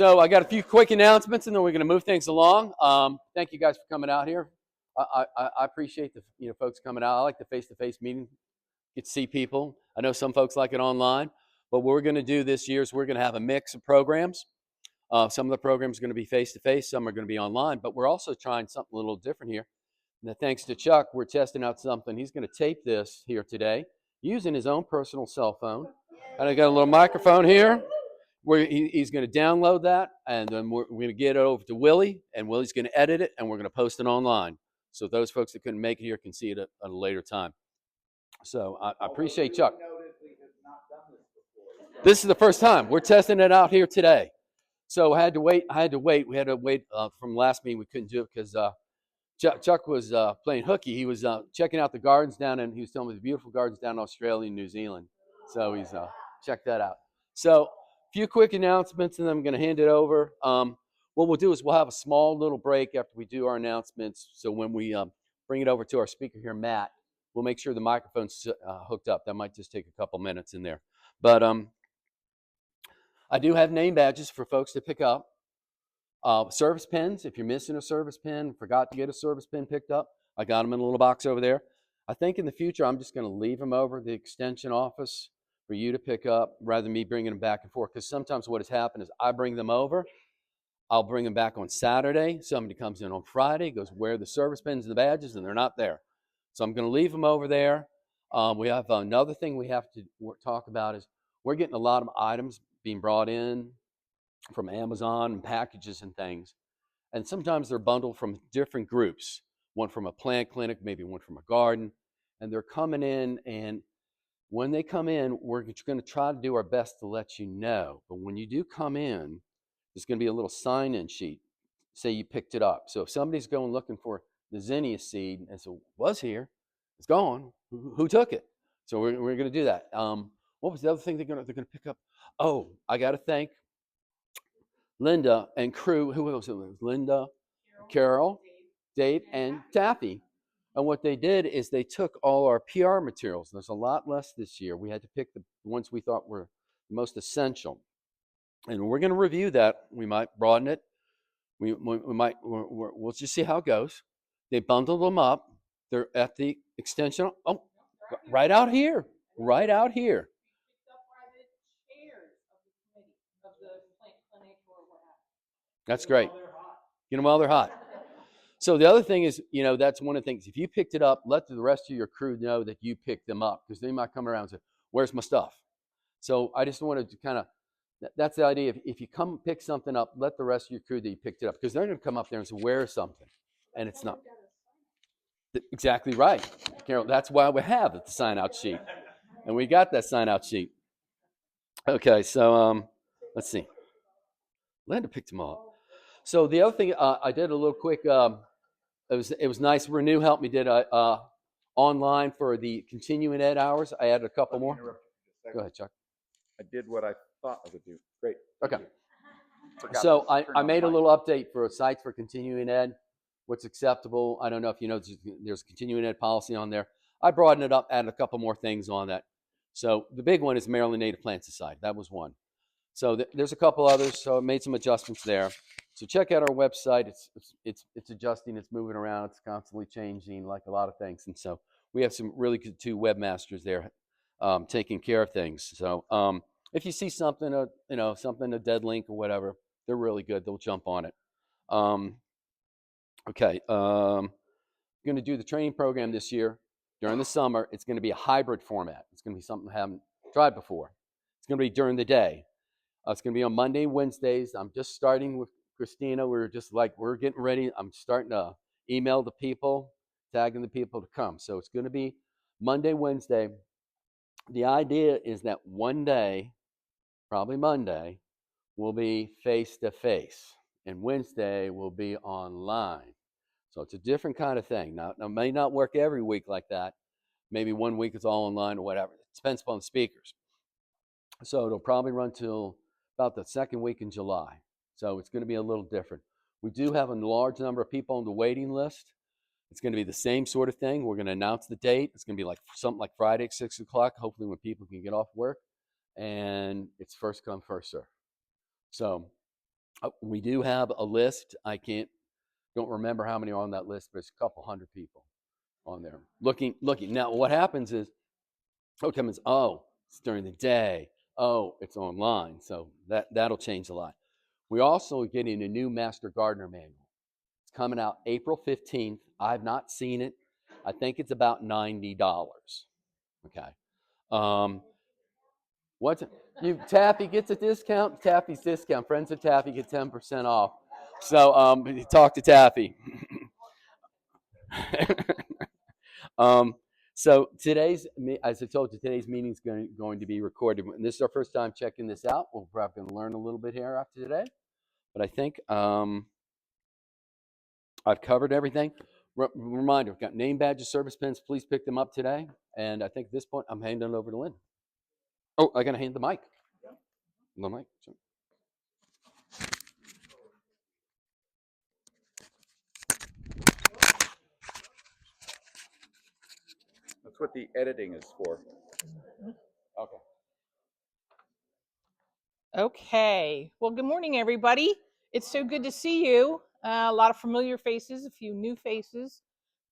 So I got a few quick announcements, and then we're going to move things along. Thank you guys for coming out here. I appreciate the folks coming out. I like the face-to-face meeting. Get to see people. I know some folks like it online, but what we're going to do this year is we're going to have a mix of programs. Some of the programs are going to be face-to-face, some are going to be online, but we're also trying something a little different here. And thanks to Chuck, we're testing out something. He's going to tape this here today using his own personal cell phone. And I got a little microphone here. He's going to download that, and then we're going to get it over to Willie, and Willie's going to edit it, and we're going to post it online. So those folks that couldn't make it here can see it at a later time. So I appreciate Chuck. This is the first time. We're testing it out here today. So I had to wait. We had to wait from last meeting. We couldn't do it because Chuck was playing hooky. He was checking out the gardens down, and he was telling me the beautiful gardens down in Australia and New Zealand. So he's checked that out. So a few quick announcements, and then I'm going to hand it over. What we'll do is we'll have a small little break after we do our announcements. So when we bring it over to our speaker here, Matt, we'll make sure the microphone's hooked up. That might just take a couple minutes in there. But I do have name badges for folks to pick up. Service pins, if you're missing a service pin, forgot to get a service pin picked up, I got them in a little box over there. I think in the future, I'm just going to leave them over at the extension office for you to pick up rather than me bringing them back and forth. Because sometimes what has happened is I bring them over, I'll bring them back on Saturday. Somebody comes in on Friday, goes, where are the service pins and the badges? And they're not there. So I'm going to leave them over there. We have another thing we have to talk about is we're getting a lot of items being brought in from Amazon and packages and things. And sometimes they're bundled from different groups, one from a plant clinic, maybe one from a garden, and they're coming in. And when they come in, we're going to try to do our best to let you know. But when you do come in, there's going to be a little sign-in sheet. Say you picked it up. So if somebody's going looking for the zinnia seed and so was here, it's gone. Who took it? So we're going to do that. What was the other thing they're going to pick up? Oh, I got to thank Linda and crew. Who else? It was Linda, Carol, Dave, and Taffy. And what they did is they took all our PR materials. There's a lot less this year. We had to pick the ones we thought were the most essential. And we're going to review that. We might broaden it. We'll just see how it goes. They bundled them up. They're at the extension. Oh, right out here. Right out here. That's great. Get them while they're hot. So the other thing is, that's one of the things. If you picked it up, let the rest of your crew know that you picked them up because they might come around and say, where's my stuff? So I just wanted to kind of, that's the idea. If you come pick something up, let the rest of your crew that you picked it up because they're going to come up there and say, where's something? And it's not. Exactly right. Carol, that's why we have the sign-out sheet. And we got that sign-out sheet. Okay, so let's see. Linda picked them all up. So the other thing, I did a little quick, it was nice. Renew helped me did online for the continuing ed hours. I added a couple more. Go ahead, Chuck. I did what I thought I would do. Great. Okay. So I made a little update for sites for continuing ed. What's acceptable? I don't know if you know, there's a continuing ed policy on there. I broadened it up, added a couple more things on that. So the big one is Maryland Native Plant Society. That was one. So there's a couple others. So I made some adjustments there. So check out our website. It's adjusting. It's moving around. It's constantly changing, like a lot of things. And so we have some really good 2 webmasters there taking care of things. So if you see something, something, a dead link or whatever, they're really good. They'll jump on it. Okay. I'm going to do the training program this year during the summer. It's going to be a hybrid format. It's going to be something I haven't tried before. It's going to be during the day. It's going to be on Monday, Wednesdays. I'm just starting with Christina. We're getting ready. I'm starting to email the people, tagging the people to come. So it's going to be Monday, Wednesday. The idea is that one day, probably Monday, will be face-to-face, and Wednesday will be online. So it's a different kind of thing. Now, it may not work every week like that. Maybe one week it's all online or whatever. It depends upon the speakers. So it'll probably run till about the second week in July. So it's going to be a little different. We do have a large number of people on the waiting list. It's going to be the same sort of thing. We're going to announce the date. It's going to be like something like Friday at 6 o'clock, hopefully when people can get off work. And it's first come, first serve. So We do have a list. Don't remember how many are on that list, but it's a couple hundred people on there looking. Now, what happens is, it's during the day. Oh, it's online. So that'll change a lot. We also are getting a new Master Gardener manual. It's coming out April 15th. I've not seen it. I think it's about $90. Okay. What's it? Taffy gets a discount. Taffy's discount. Friends of Taffy get 10% off. So talk to Taffy. um, so as I told you, today's meeting is going to be recorded. And this is our first time checking this out. We're probably going to learn a little bit here after today. But I think I've covered everything. Reminder, we've got name badges, service pins. Please pick them up today. And I think at this point, I'm handing it over to Lynn. Oh, I'm going to hand the mic. The mic. Sure. That's what the editing is for. Okay. Okay. Well, good morning, everybody. It's so good to see you. A lot of familiar faces, a few new faces.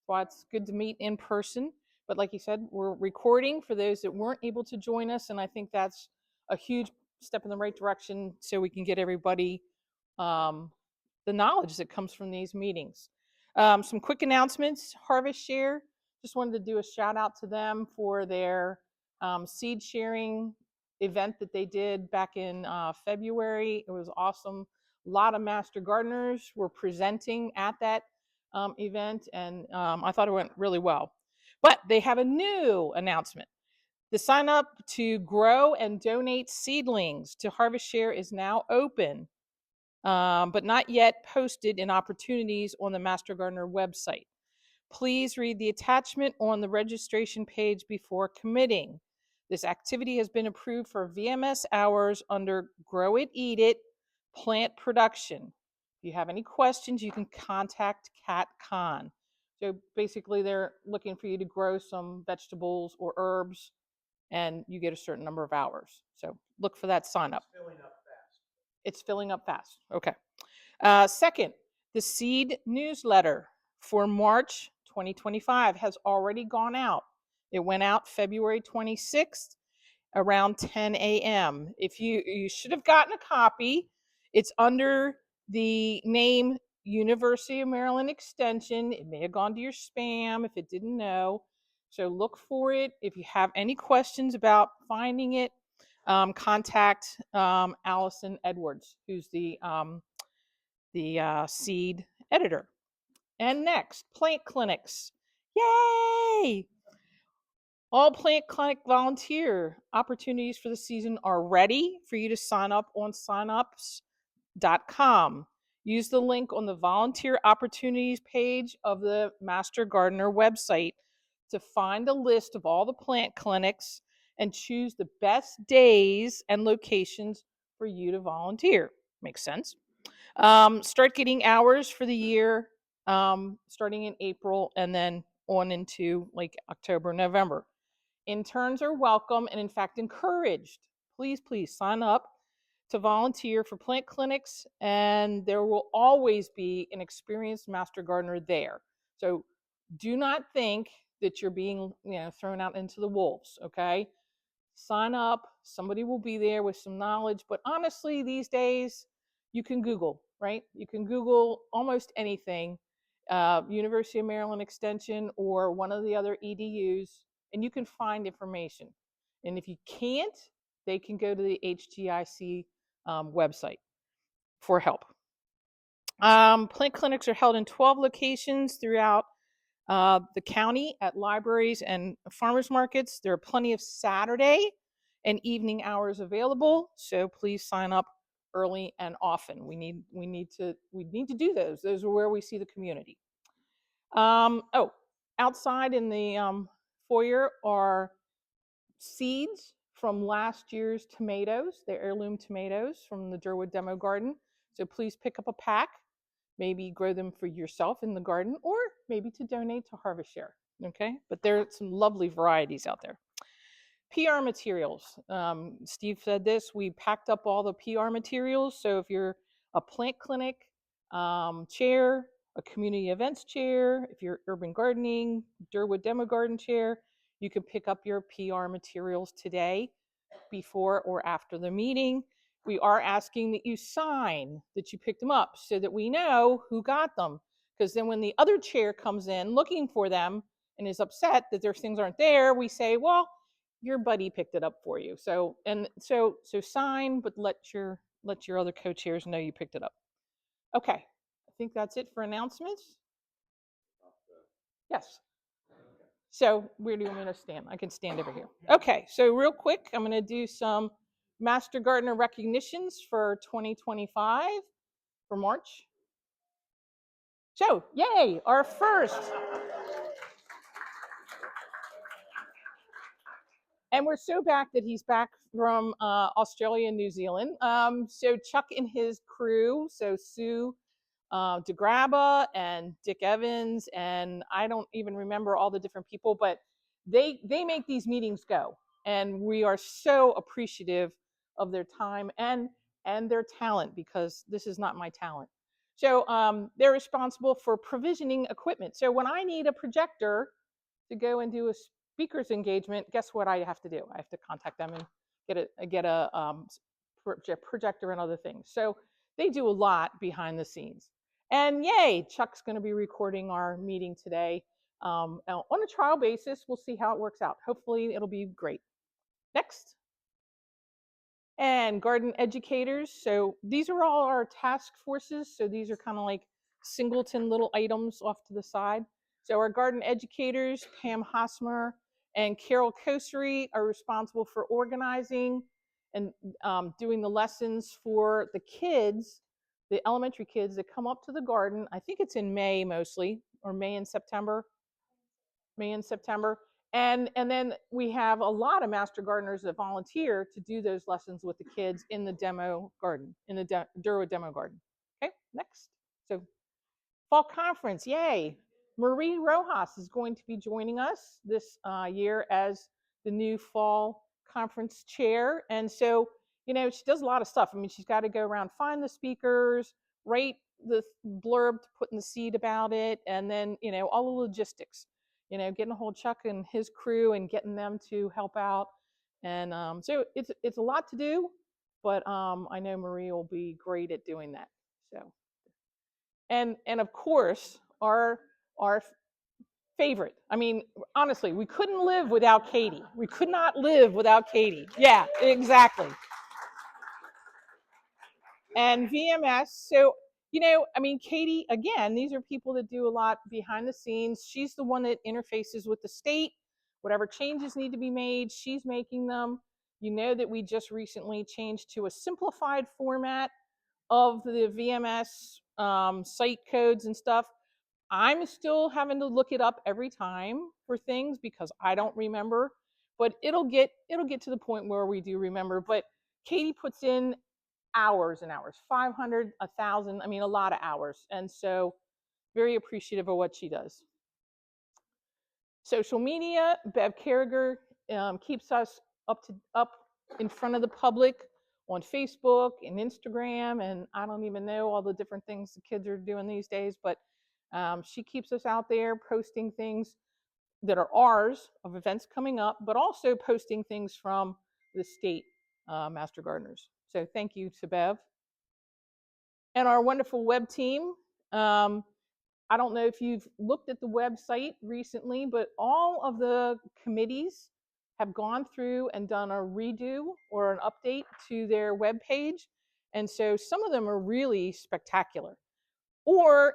Well, it's good to meet in person. But like you said, we're recording for those that weren't able to join us, and I think that's a huge step in the right direction so we can get everybody the knowledge that comes from these meetings. Some quick announcements. Harvest Share, just wanted to do a shout out to them for their seed sharing event that they did back in February. It was awesome. A lot of master gardeners were presenting at that event, and I thought it went really well. But they have a new announcement. The sign up to grow and donate seedlings to Harvest Share is now open, but not yet posted in opportunities on the Master Gardener website. Please read the attachment on the registration page before committing. This activity has been approved for VMS hours under Grow It, Eat It, Plant Production. If you have any questions, you can contact Kat Kahn. So basically, they're looking for you to grow some vegetables or herbs, and you get a certain number of hours. So look for that sign up. It's filling up fast. Okay. Second, the seed newsletter for March 2025 has already gone out. It went out February 26th around 10 a.m. If you should have gotten a copy, it's under the name University of Maryland Extension. It may have gone to your spam if it didn't know. So look for it. If you have any questions about finding it, contact Allison Edwards, who's the seed editor. And next, plant clinics. Yay! All plant clinic volunteer opportunities for the season are ready for you to sign up on signups.com. Use the link on the volunteer opportunities page of the Master Gardener website to find a list of all the plant clinics and choose the best days and locations for you to volunteer. Makes sense? Start getting hours for the year starting in April and then on into like October, November. Interns are welcome and in fact encouraged. Please sign up to volunteer for plant clinics, and there will always be an experienced master gardener there. So do not think that you're being thrown out into the wolves, okay? Sign up. Somebody will be there with some knowledge. But honestly, these days, you can Google, right? You can Google almost anything, University of Maryland Extension or one of the other EDUs, and you can find information. And if you can't, they can go to the HGIC website for help. Plant clinics are held in 12 locations throughout the county at libraries and farmers markets. There are plenty of Saturday and evening hours available, so please sign up early and often. We need to do those. Those are where we see the community. Outside in the foyer are seeds from last year's tomatoes. They're heirloom tomatoes from the Durwood Demo Garden. So please pick up a pack. Maybe grow them for yourself in the garden or maybe to donate to Harvest Share. Okay, but there are some lovely varieties out there. PR materials. Steve said this, we packed up all the PR materials. So if you're a plant clinic chair, a community events chair. If you're urban gardening, Durwood Demo Garden chair, you can pick up your PR materials today before or after the meeting. We are asking that you sign that you picked them up so that we know who got them. Because then when the other chair comes in looking for them and is upset that their things aren't there, we say, well, your buddy picked it up for you. So sign, but let your other co-chairs know you picked it up. Okay, I think that's it for announcements. Yes. So where do you want me to stand? I can stand over here. Okay, so real quick, I'm going to do some Master Gardener recognitions for 2025 for March. So, yay, our first. And we're so back that he's back from Australia and New Zealand. So Chuck and his crew, so Sue DeGrabba and Dick Evans, and I don't even remember all the different people, but they make these meetings go, and we are so appreciative of their time and their talent, because this is not my talent. So they're responsible for provisioning equipment. So when I need a projector to go and do a speakers engagement, guess what I have to do? I have to contact them and get a projector and other things. So they do a lot behind the scenes. And yay, Chuck's going to be recording our meeting today on a trial basis. We'll see how it works out. Hopefully it'll be great. Next. And garden educators. So these are all our task forces. So these are kind of like singleton little items off to the side. So our garden educators, Pam Hosmer and Carol Kosery, are responsible for organizing and doing the lessons for the kids, the elementary kids that come up to the garden. I think it's in May mostly, or May and September. And then we have a lot of master gardeners that volunteer to do those lessons with the kids in the demo garden, in the Durwood Demo Garden. Okay, next. So fall conference, yay. Marie Rojas is going to be joining us this year as the new fall conference chair. And so, you know, she does a lot of stuff. I mean, she's got to go around, find the speakers, write the blurb to put in the seed about it, and then, you know, all the logistics. You know, getting a hold of Chuck and his crew and getting them to help out. And so it's a lot to do, but I know Marie will be great at doing that. So, and of course, our favorite. I mean, honestly, we couldn't live without Katie. We could not live without Katie. Yeah, exactly. And VMS. So, you know, I mean, Katie, again, these are people that do a lot behind the scenes. She's the one that interfaces with the state. Whatever changes need to be made, she's making them. You know that we just recently changed to a simplified format of the VMS site codes and stuff. I'm still having to look it up every time for things because I don't remember, but it'll get to the point where we do remember. But Katie puts in hours and hours, 500, 1,000, I mean, a lot of hours. And so very appreciative of what she does. Social media, Bev Carragher keeps us up in front of the public on Facebook and Instagram, and I don't even know all the different things the kids are doing these days, but she keeps us out there posting things that are ours of events coming up, but also posting things from the state Master Gardeners. So thank you to Bev. And our wonderful web team. I don't know if you've looked at the website recently, but all of the committees have gone through and done a redo or an update to their web page. And so some of them are really spectacular or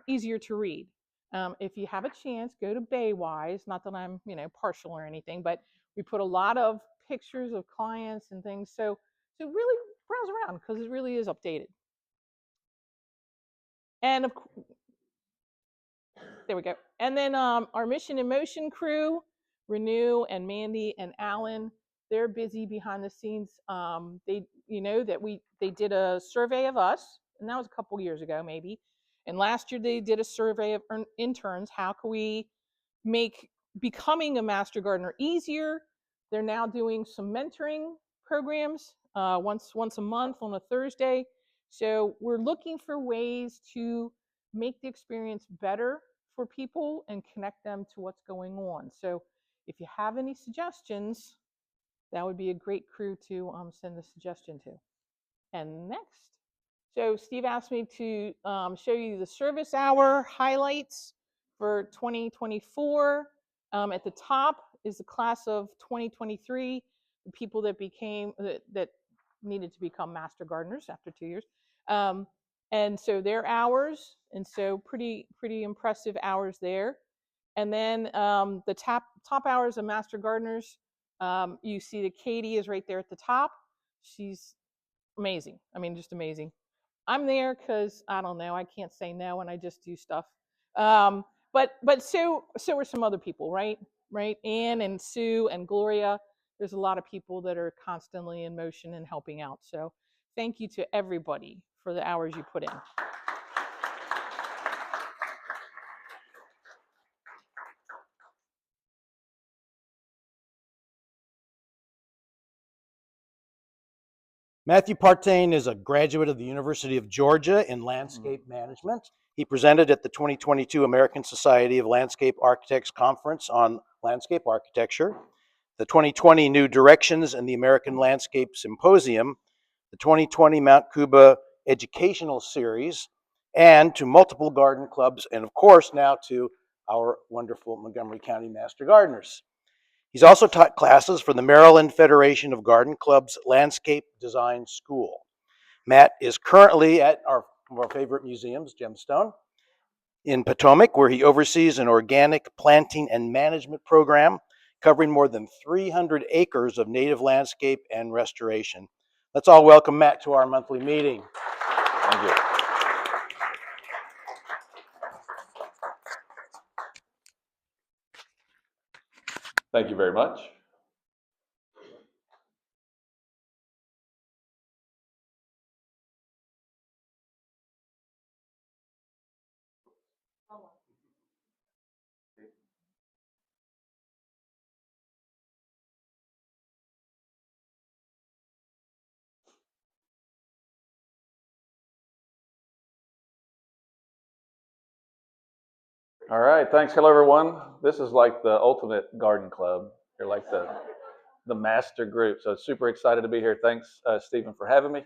easier to read. If you have a chance, go to Baywise. Not that I'm, you know, partial or anything, but we put a lot of pictures of clients and things. So really browse around because it really is updated. And of course, there we go. And then our Mission in Motion crew, Renew and Mandy and Alan, they're busy behind the scenes. They, you know, that they did a survey of us, and that was a couple years ago maybe. And last year they did a survey of interns. How can we make becoming a master gardener easier? They're now doing some mentoring programs once a month on a Thursday. So we're looking for ways to make the experience better for people and connect them to what's going on. So if you have any suggestions, that would be a great crew to send the suggestion to. And next, so Steve asked me to show you the service hour highlights for 2024. At the top is the class of 2023, the people that that needed to become master gardeners after 2 years. And so their hours, and so pretty impressive hours there. And then the top hours of master gardeners, you see that Katie is right there at the top. She's amazing. I mean, just amazing. I'm there because I don't know. I can't say no, and I just do stuff. But so are some other people, right? Right? Anne and Sue and Gloria. There's a lot of people that are constantly in motion and helping out. So thank you to everybody for the hours you put in. Matthew Partain is a graduate of the University of Georgia in landscape management. He presented at the 2022 American Society of Landscape Architects Conference on landscape architecture, the 2020 New Directions in the American Landscape Symposium, the 2020 Mount Cuba Educational Series, and to multiple garden clubs, and of course now to our wonderful Montgomery County Master Gardeners. He's also taught classes for the Maryland Federation of Garden Clubs Landscape Design School. Matt is currently at one of our favorite museums, Gemstone, in Potomac, where he oversees an organic planting and management program covering more than 300 acres of native landscape and restoration. Let's all welcome Matt to our monthly meeting. Thank you. Thank you very much. All right, thanks. Hello, everyone. This is like the ultimate garden club. You're like the master group, so super excited to be here. Thanks, Stephen, for having me.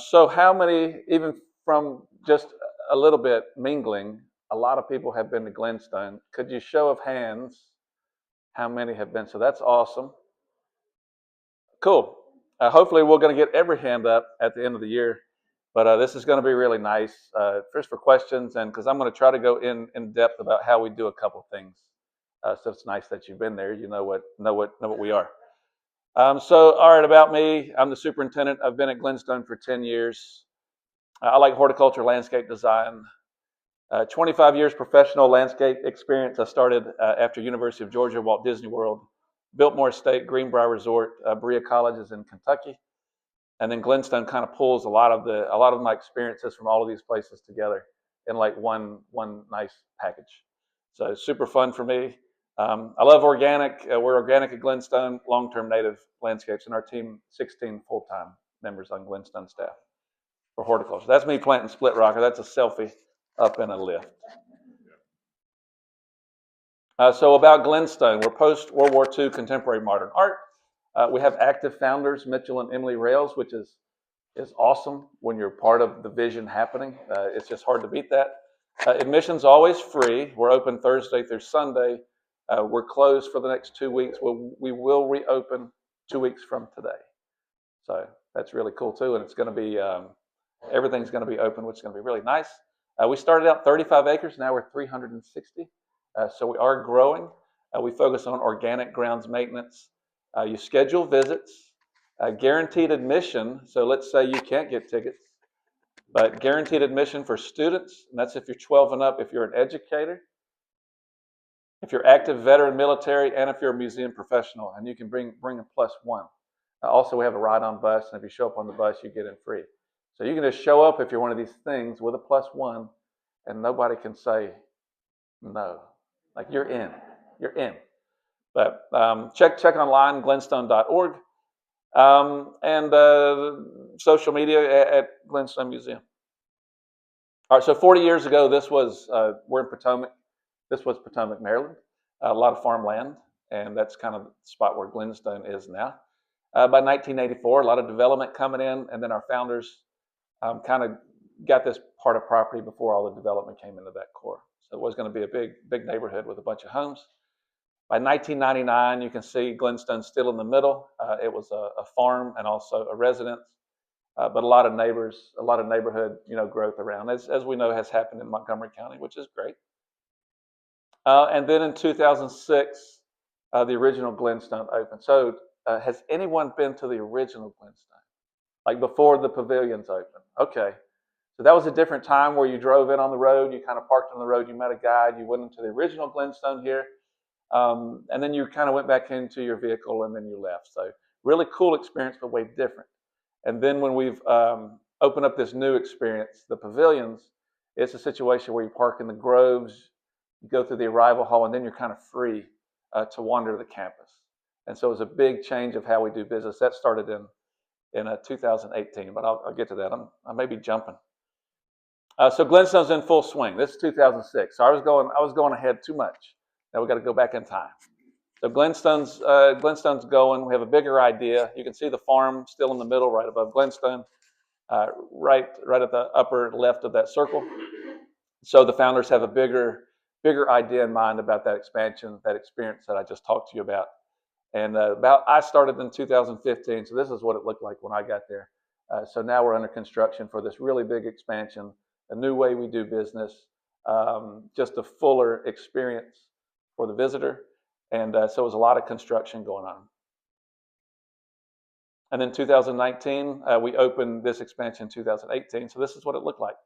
So how many, even from just a little bit mingling, a lot of people have been to Glenstone. Could you show of hands how many have been? So that's awesome. Cool. Hopefully we're going to get every hand up at the end of the year, but this is going to be really nice. First for questions, and because I'm going to try to go in depth about how we do a couple things. So it's nice that you've been there. You know what we are. So all right, about me, I'm the superintendent. I've been at Glenstone for 10 years. I like horticulture, landscape design. 25 years professional landscape experience. I started after University of Georgia, Walt Disney World, Biltmore Estate, Greenbrier Resort, Berea Colleges in Kentucky, and then Glenstone kind of pulls a lot of my experiences from all of these places together in like one nice package. So super fun for me. I love organic. We're organic at Glenstone, long-term native landscapes, and our team 16 full-time members on Glenstone staff for horticulture. That's me planting split rocker. That's a selfie up in a lift. So about Glenstone, we're post-World War II contemporary modern art. We have active founders, Mitchell and Emily Rails, which is awesome when you're part of the vision happening. It's just hard to beat that. Admission's always free. We're open Thursday through Sunday. We're closed for the next 2 weeks. We will reopen 2 weeks from today. So that's really cool too, and it's going to be everything's going to be open, which is going to be really nice. We started out 35 acres. Now we're 360. So we are growing. We focus on organic grounds maintenance. You schedule visits, guaranteed admission. So let's say you can't get tickets, but guaranteed admission for students. And that's if you're 12 and up, if you're an educator, if you're active veteran military, and if you're a museum professional, and you can bring a +1. Also, we have a ride-on bus, and if you show up on the bus, you get in free. So you can just show up if you're one of these things with a +1, and nobody can say no. Like you're in. But check online, glenstone.org. and social media at Glenstone Museum. All right, so 40 years ago, this was, we're in Potomac. This was Potomac, Maryland. A lot of farmland, and that's kind of the spot where Glenstone is now. By 1984, a lot of development coming in, and then our founders kind of got this part of property before all the development came into that core. So it was going to be a big neighborhood with a bunch of homes. By 1999, you can see Glenstone still in the middle. It was a farm and also a residence, but a lot of neighbors, a lot of neighborhood, growth around, as we know has happened in Montgomery County, which is great. And then in 2006, the original Glenstone opened. So has anyone been to the original Glenstone? Like before the pavilions opened? Okay. So that was a different time where you drove in on the road, you kind of parked on the road, you met a guide, you went into the original Glenstone here, and then you kind of went back into your vehicle and then you left. So really cool experience, but way different. And then when we've opened up this new experience, the pavilions, it's a situation where you park in the groves, you go through the arrival hall, and then you're kind of free to wander the campus. And so it was a big change of how we do business. That started in 2018, but I'll get to that. I may be jumping. So Glenstone's in full swing. This is 2006. So I was going ahead too much. Now we got to go back in time. So Glenstone's going. We have a bigger idea. You can see the farm still in the middle, right above Glenstone, right at the upper left of that circle. So the founders have a bigger idea in mind about that expansion, that experience that I just talked to you about. And I started in 2015, so this is what it looked like when I got there. So now we're under construction for this really big expansion, a new way we do business, just a fuller experience for the visitor. And so it was a lot of construction going on. And then 2019, we opened this expansion in 2018. So this is what it looked like.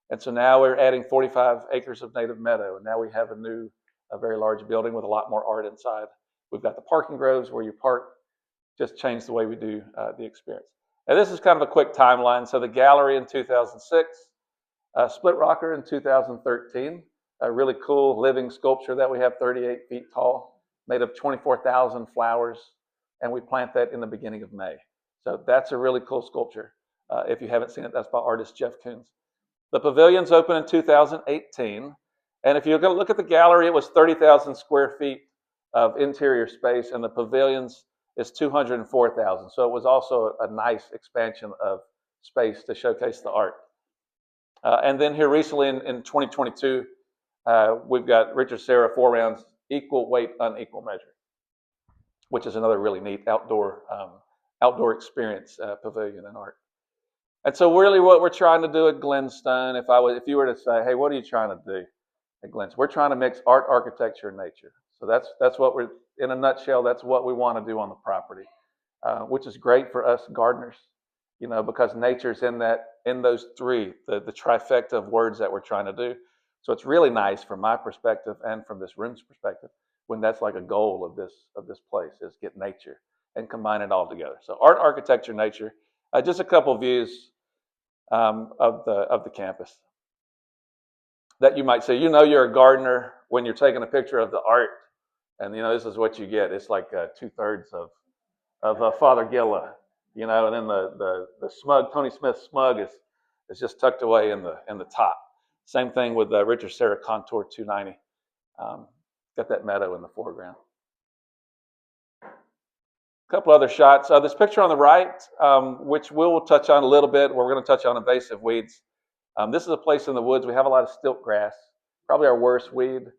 And so now we're adding 45 acres of native meadow. And now we have a very large building with a lot more art inside. We've got the parking groves where you park, just changed the way we do the experience. And this is kind of a quick timeline. So the gallery in 2006, Split Rocker in 2013, a really cool living sculpture that we have 38 feet tall, made of 24,000 flowers. And we plant that in the beginning of May. So that's a really cool sculpture. If you haven't seen it, that's by artist Jeff Koons. The pavilions opened in 2018. And if you look at the gallery, it was 30,000 square feet of interior space, and the pavilions is 204,000. So it was also a nice expansion of space to showcase the art. And then here recently in 2022, we've got Richard Serra 4 rounds, equal weight, unequal measure, which is another really neat outdoor experience pavilion and art. And so really what we're trying to do at Glenstone, if you were to say, hey, what are you trying to do at Glenstone? We're trying to mix art, architecture, and nature. So that's what we're, in a nutshell, that's what we want to do on the property, which is great for us gardeners, because nature's in those three, the trifecta of words that we're trying to do. So it's really nice from my perspective and from this room's perspective when that's like a goal of this place is get nature and combine it all together. So art, architecture, nature. Just a couple views of the campus that you might say. You're a gardener when you're taking a picture of the art, and this is what you get. It's like 2/3 of Father Gilla, and then the smug Tony Smith smug is just tucked away in the top. Same thing with Richard Serra Contour 290. Got that meadow in the foreground. A couple other shots. This picture on the right, which we'll touch on a little bit, where we're going to touch on invasive weeds. This is a place in the woods. We have a lot of stilt grass, probably our worst weed.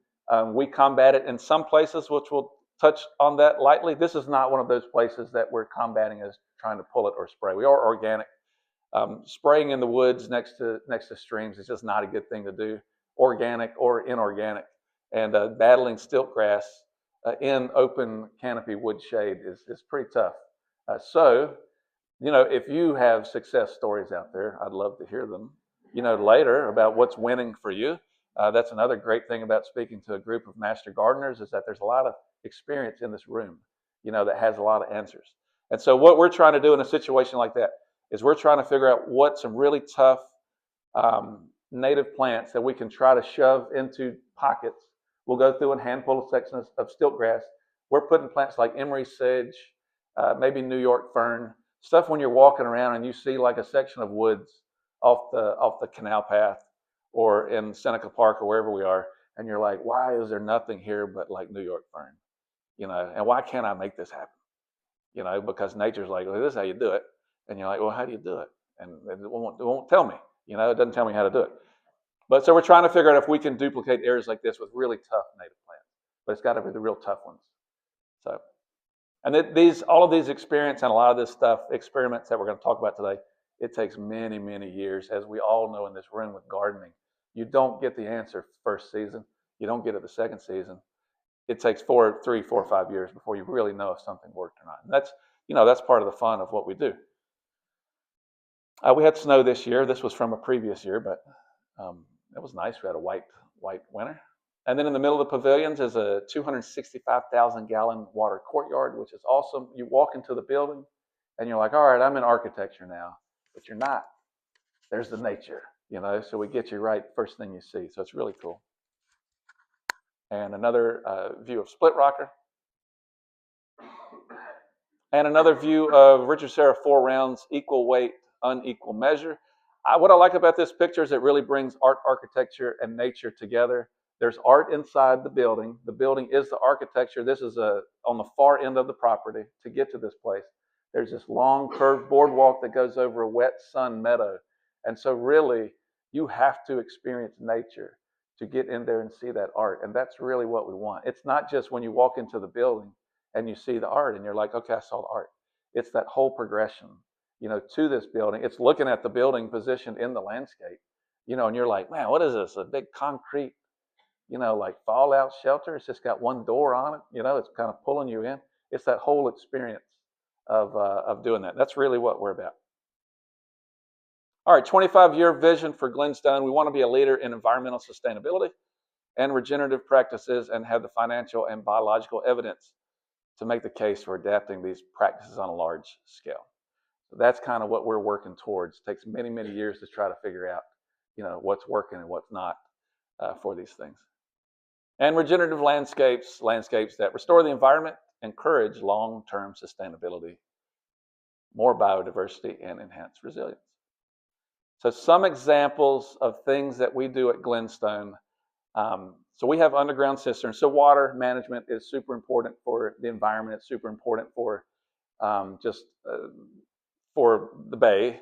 We combat it in some places, which we'll touch on that lightly. This is not one of those places that we're combating as trying to pull it or spray. We are organic. Spraying in the woods next to streams is just not a good thing to do, organic or inorganic. And battling stilt grass in open canopy wood shade is pretty tough. So, if you have success stories out there, I'd love to hear them, later about what's winning for you. That's another great thing about speaking to a group of master gardeners is that there's a lot of experience in this room, that has a lot of answers. And so what we're trying to do in a situation like that is we're trying to figure out what some really tough native plants that we can try to shove into pockets. We'll go through and handful of sections of stilt grass. We're putting plants like emery sedge, maybe New York fern, Stuff when you're walking around and you see like a section of woods off the canal path or in Seneca Park or wherever we are, and you're like, why is there nothing here but like New York fern? And why can't I make this happen? Because nature's like, well, this is how you do it. And you're like, well, how do you do it? And it won't tell me. It doesn't tell me how to do it. But so we're trying to figure out if we can duplicate areas like this with really tough native plants. But it's got to be the real tough ones. So, and all of these experience and a lot of this stuff, experiments that we're going to talk about today, it takes many, many years, as we all know in this room with gardening. You don't get the answer first season. You don't get it the second season. It takes 3, 4, 5 years before you really know if something worked or not. And that's part of the fun of what we do. We had snow this year. This was from a previous year, but it was nice. We had a white winter. And then in the middle of the pavilions is a 265,000-gallon water courtyard, which is awesome. You walk into the building, and you're like, all right, I'm in architecture now. But you're not. There's the nature, so we get you right first thing you see. So it's really cool. And another view of Split Rocker. And another view of Richard Serra 4 rounds, equal weight, unequal measure. What I like about this picture is it really brings art, architecture, and nature together. There's art inside the building. The building is the architecture. This is on the far end of the property to get to this place. There's this long curved boardwalk that goes over a wet sun meadow. And so really, you have to experience nature to get in there and see that art. And that's really what we want. It's not just when you walk into the building and you see the art and you're like, okay, I saw the art. It's that whole progression, to this building. It's looking at the building positioned in the landscape, and you're like, man, what is this? A big concrete, like fallout shelter. It's just got one door on it. It's kind of pulling you in. It's that whole experience of doing that. That's really what we're about. All right, 25-year vision for Glenstone. We want to be a leader in environmental sustainability and regenerative practices and have the financial and biological evidence to make the case for adapting these practices on a large scale. So that's kind of what we're working towards. It takes many, many years to try to figure out, what's working and what's not for these things. And regenerative landscapes that restore the environment, encourage long-term sustainability, more biodiversity, and enhance resilience. So some examples of things that we do at Glenstone. So we have underground cisterns. So water management is super important for the environment. It's super important for for the bay,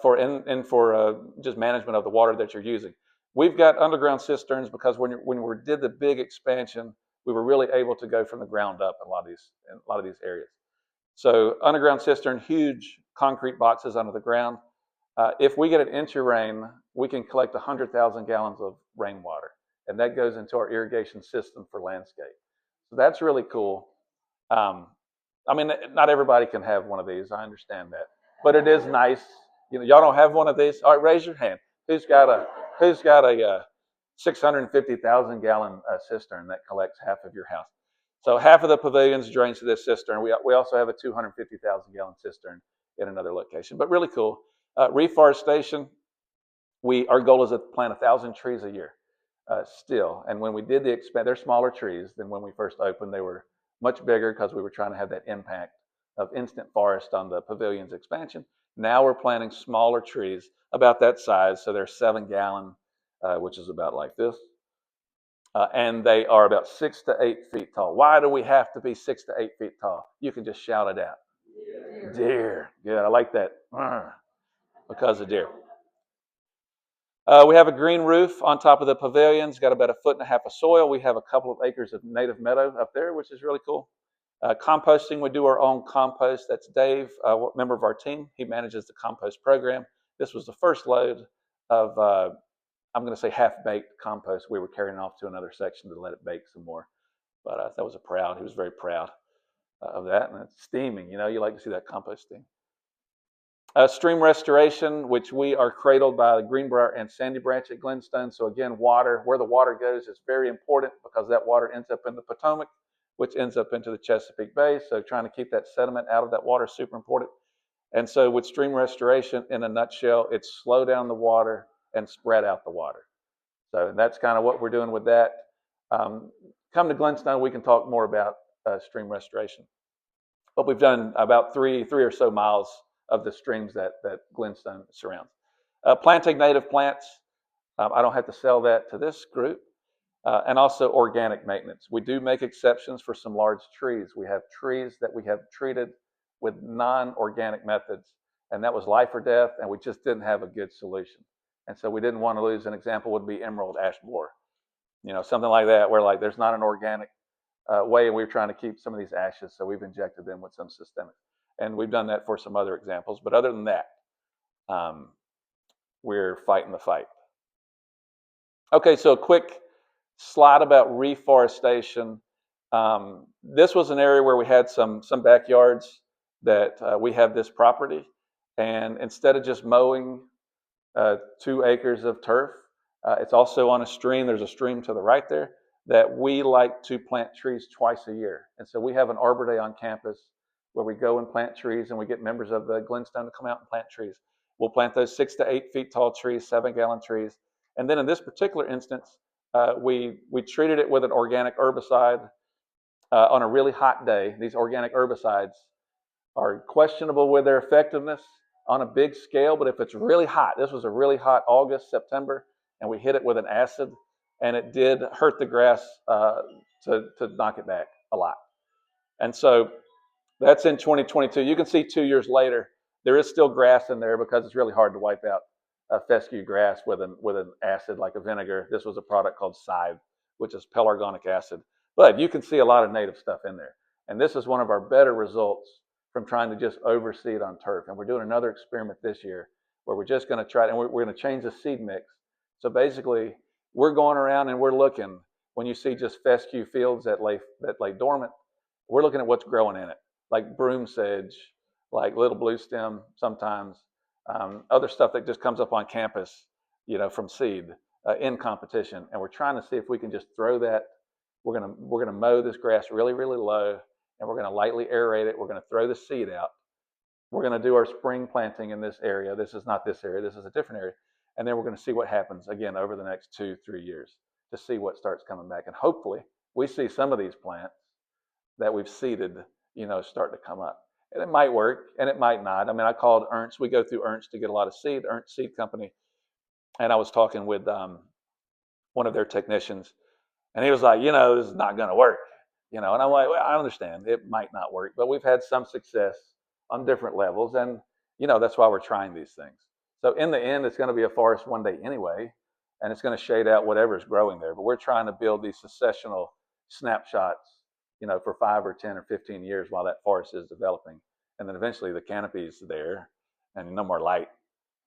for just management of the water that you're using. We've got underground cisterns because when we did the big expansion, we were really able to go from the ground up in a lot of these areas. So underground cistern, huge concrete boxes under the ground. If we get an inch of rain, we can collect 100,000 gallons of rainwater, and that goes into our irrigation system for landscape. So that's really cool. Not everybody can have one of these. I understand that, but it is nice. Y'all don't have one of these. All right, raise your hand. Who's got a 650,000 gallon cistern that collects half of your house? So half of the pavilions drains to this cistern. We also have a 250,000 gallon cistern in another location, but really cool. Reforestation. Our goal is to plant 1,000 trees a year still. And when we did they're smaller trees than when we first opened. They were much bigger because we were trying to have that impact of instant forest on the pavilion's expansion. Now we're planting smaller trees about that size. So they're 7 gallon, which is about like this. And they are about 6 to 8 feet tall. Why do we have to be 6 to 8 feet tall? You can just shout it out. Deer. Good, I like that. Because of deer. We have a green roof on top of the pavilions, got about 1.5 feet of soil. We have a couple of acres of native meadow up there, which is really cool. Composting, we do our own compost. That's Dave, a member of our team. He manages the compost program. This was the first load of, I'm going to say half-baked compost. We were carrying off to another section to let it bake some more. But he was very proud of that. And it's steaming, you like to see that compost steam. Stream restoration, which we are cradled by the Greenbrier and Sandy Branch at Glenstone. So again, water, where the water goes is very important because that water ends up in the Potomac, which ends up into the Chesapeake Bay. So trying to keep that sediment out of that water is super important. And so with stream restoration, in a nutshell, it's slow down the water and spread out the water. So that's kind of what we're doing with that. Come to Glenstone, we can talk more about stream restoration. But we've done about three or so miles of the streams that Glenstone surrounds. Planting native plants. I don't have to sell that to this group. And also organic maintenance. We do make exceptions for some large trees. We have trees that we have treated with non-organic methods, and that was life or death, and we just didn't have a good solution. And so we didn't want to lose. An example would be emerald ash borer, something like that, where like there's not an organic way, and we were trying to keep some of these ashes, so we've injected them with some systemic. And we've done that for some other examples. But other than that, we're fighting the fight. Okay, so a quick slide about reforestation. This was an area where we had some backyards that we have this property, and instead of just mowing 2 acres of turf, it's also on a stream. There's a stream to the right there that we like to plant trees twice a year. And so we have an Arbor Day on campus where we go and plant trees, and we get members of the Glenstone to come out and plant trees. We'll plant those 6 to 8 feet tall trees, 7-gallon trees. And then in this particular instance, we treated it with an organic herbicide on a really hot day. These organic herbicides are questionable with their effectiveness on a big scale, but if it's really hot, this was a really hot August, September, and we hit it with an acid, and it did hurt the grass to knock it back a lot. And so that's in 2022. You can see 2 years later, there is still grass in there because it's really hard to wipe out fescue grass with an acid like a vinegar. This was a product called Scythe, which is pelargonic acid. But you can see a lot of native stuff in there. And this is one of our better results from trying to just overseed on turf. And we're doing another experiment this year where we're just going to try, and we're going to change the seed mix. So basically, we're going around and we're looking, when you see just fescue fields that lay dormant, we're looking at what's growing in it, like broom sedge, like little blue stem sometimes, other stuff that just comes up on campus, from seed in competition. And we're trying to see if we can just throw that. We're gonna mow this grass really, really low, and we're gonna lightly aerate it. We're gonna throw the seed out. We're gonna do our spring planting in this area. This is not this area. This is a different area. And then we're gonna see what happens again over the next 2-3 years to see what starts coming back. And hopefully we see some of these plants that we've seeded, start to come up. And it might work, and it might not. I mean, I called Ernst. We go through Ernst to get a lot of seed, Ernst Seed Company. And I was talking with one of their technicians, and he was like, this is not going to work. And I'm like, well, I understand. It might not work, but we've had some success on different levels. And, that's why we're trying these things. So in the end, it's going to be a forest one day anyway, and it's going to shade out whatever's growing there. But we're trying to build these successional snapshots, for 5 or 10 or 15 years while that forest is developing. And then eventually the canopy is there and no more light.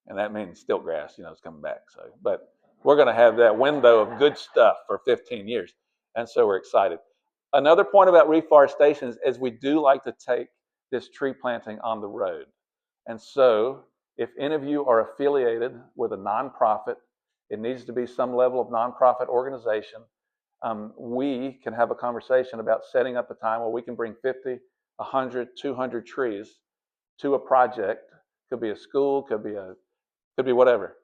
And that means stilt grass, is coming back. So, but we're going to have that window of good stuff for 15 years. And so we're excited. Another point about reforestation is we do like to take this tree planting on the road. And so if any of you are affiliated with a nonprofit, it needs to be some level of nonprofit organization. We can have a conversation about setting up a time where we can bring 50, 100, 200 trees to a project. Could be a school, could be whatever.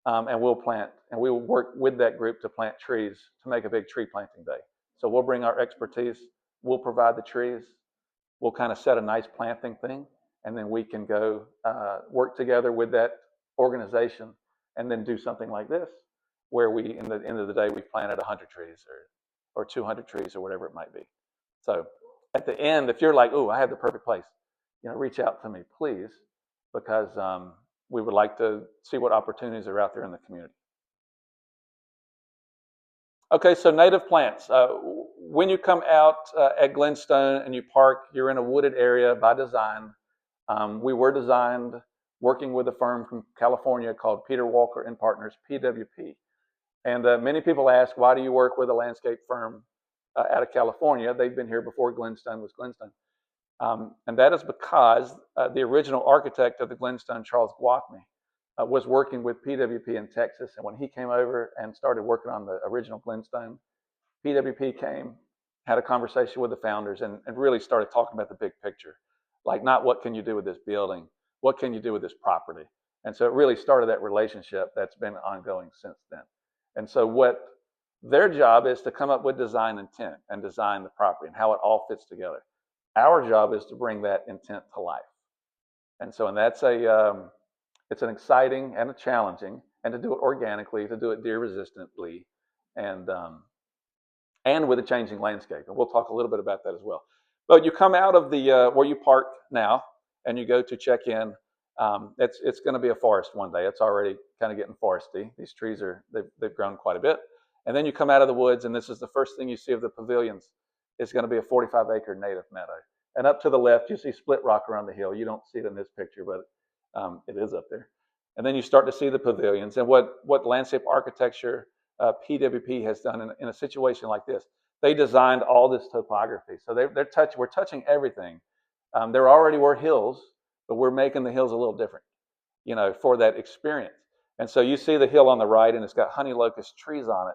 And we'll plant, and we will work with that group to plant trees to make a big tree planting day. So we'll bring our expertise, we'll provide the trees, we'll kind of set a nice planting thing, and then we can go work together with that organization and then do something like this, where we, in the end of the day, we've planted 100 trees or 200 trees or whatever it might be. So at the end, if you're like, oh, I have the perfect place, reach out to me, please, because we would like to see what opportunities are out there in the community. Okay, so native plants. When you come out at Glenstone and you park, you're in a wooded area by design. We were designed working with a firm from California called Peter Walker and Partners, PWP. And many people ask, why do you work with a landscape firm out of California? They've been here before Glenstone was Glenstone. And that is because the original architect of the Glenstone, Charles Gwatney, was working with PWP in Texas. And when he came over and started working on the original Glenstone, PWP came, had a conversation with the founders, and really started talking about the big picture. Like, not what can you do with this building, what can you do with this property? And so it really started that relationship that's been ongoing since then. And so what their job is to come up with design intent and design the property and how it all fits together. Our job is to bring that intent to life. And so, it's an exciting and a challenging, and to do it organically, to do it deer resistantly, and with a changing landscape. And we'll talk a little bit about that as well. But you come out of the where you park now, and you go to check in. It's going to be a forest one day. It's already kind of getting foresty. These trees they've grown quite a bit. And then you come out of the woods, and this is the first thing you see of the pavilions. It's going to be a 45-acre native meadow. And up to the left, you see split rock around the hill. You don't see it in this picture, but it is up there. And then you start to see the pavilions. And what landscape architecture PWP has done in a situation like this, they designed all this topography. So we're touching everything. There already were hills, but we're making the hills a little different, for that experience. And so you see the hill on the right, and it's got honey locust trees on it.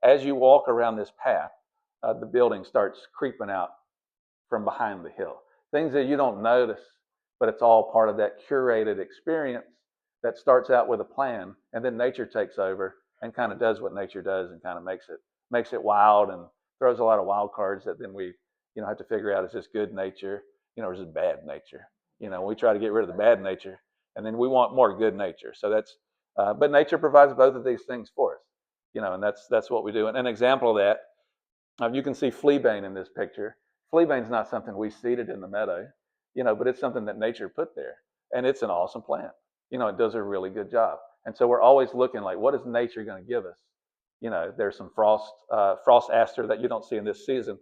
As you walk around this path, the building starts creeping out from behind the hill. Things that you don't notice, but it's all part of that curated experience that starts out with a plan, and then nature takes over and kind of does what nature does, and kind of makes it wild, and throws a lot of wild cards that then we have to figure out, is this good nature, or is it bad nature? We try to get rid of the bad nature, and then we want more good nature. So that's but nature provides both of these things for us, and that's what we do. And an example of that, you can see fleabane in this picture. Fleabane's not something we seeded in the meadow, but it's something that nature put there, and it's an awesome plant. It does a really good job. And so we're always looking like, what is nature going to give us? There's some frost aster that you don't see in this season,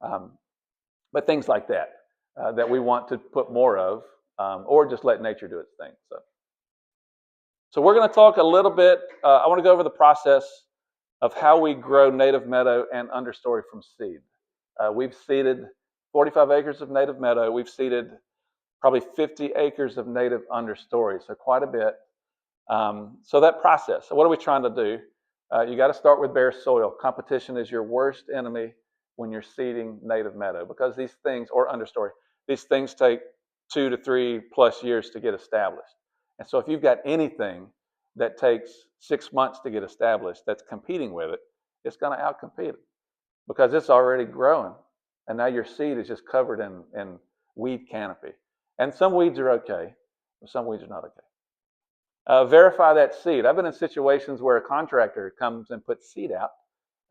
but things like that that we want to put more of, or just let nature do its thing. So we're going to talk a little bit. I want to go over the process of how we grow native meadow and understory from seed. We've seeded 45 acres of native meadow. We've seeded probably 50 acres of native understory, so quite a bit. So that process, so what are we trying to do? You got to start with bare soil. Competition is your worst enemy when you're seeding native meadow, because these things, or understory, these things take 2 to 3 plus years to get established. And so if you've got anything that takes 6 months to get established that's competing with it, it's going to outcompete it, because it's already growing, and now your seed is just covered in weed canopy. And some weeds are okay, but some weeds are not okay. Verify that seed. I've been in situations where a contractor comes and puts seed out,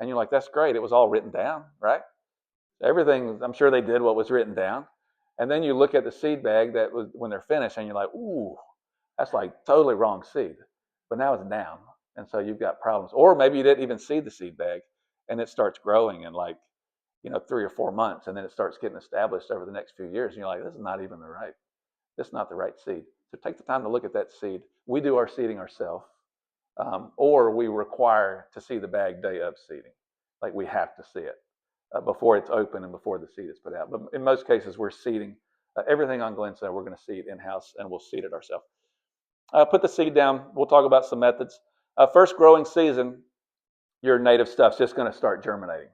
and you're like, that's great. It was all written down, right? Everything, I'm sure they did what was written down. And then you look at the seed bag that was when they're finished, and you're like, ooh, that's like totally wrong seed. But now it's down, and so you've got problems. Or maybe you didn't even seed the seed bag, and it starts growing in 3 or 4 months, and then it starts getting established over the next few years, and you're like, this is not the right seed. So take the time to look at that seed. We do our seeding ourselves, or we require to see the bag day of seeding. Like, we have to see it before it's open and before the seed is put out. But in most cases, we're seeding everything on Glencoe. We're going to seed in-house, and we'll seed it ourselves. Put the seed down. We'll talk about some methods. First growing season, your native stuff's just going to start germinating.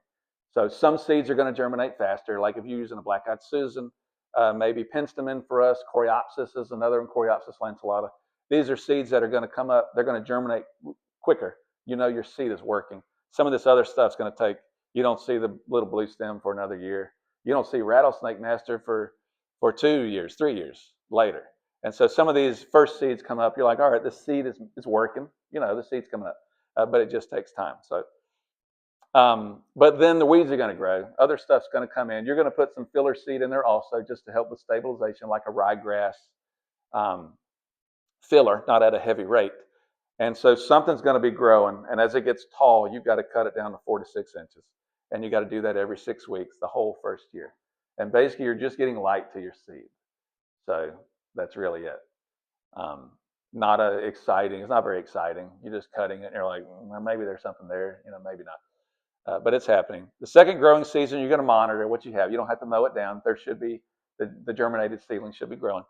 So some seeds are going to germinate faster, like if you're using a black-eyed Susan, maybe penstemon for us, coreopsis is another one, coreopsis lanceolata. These are seeds that are going to come up. They're going to germinate quicker. Your seed is working. Some of this other stuff's going to take, you don't see the little blue stem for another year. You don't see rattlesnake master for 2 years, 3 years later. And so some of these first seeds come up. You're like, all right, this seed is working. The seed's coming up, but it just takes time. So, but then the weeds are going to grow. Other stuff's going to come in. You're going to put some filler seed in there also, just to help with stabilization, like a ryegrass filler, not at a heavy rate. And so something's going to be growing, and as it gets tall, you've got to cut it down to 4 to 6 inches. And you got to do that every 6 weeks, the whole first year. And basically, you're just getting light to your seed. So that's really it. It's not very exciting. You're just cutting it, and you're like, well, maybe there's something there, maybe not. But it's happening. The second growing season, you're going to monitor what you have. You don't have to mow it down. There should be, the germinated seedling should be growing.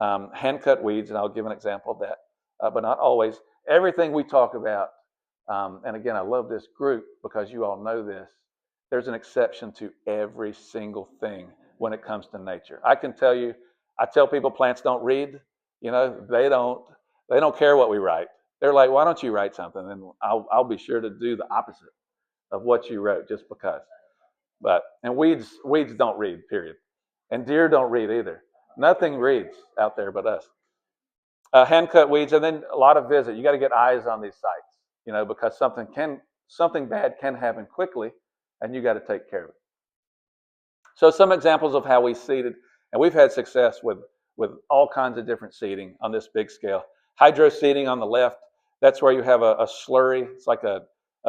Hand cut weeds, and I'll give an example of that, but not always. Everything we talk about, and again, I love this group because you all know this, there's an exception to every single thing when it comes to nature. I can tell you, I tell people plants don't read. They don't care what we write. They're like, why don't you write something? And I'll be sure to do the opposite of what you wrote, just because. And weeds don't read, period. And deer don't read either. Nothing reads out there but us. Hand cut weeds, and then a lot of visit. You got to get eyes on these sites, because something bad can happen quickly, and you got to take care of it. So some examples of how we seeded, and we've had success with all kinds of different seeding on this big scale. Hydro seeding on the left, that's where you have a slurry. It's like a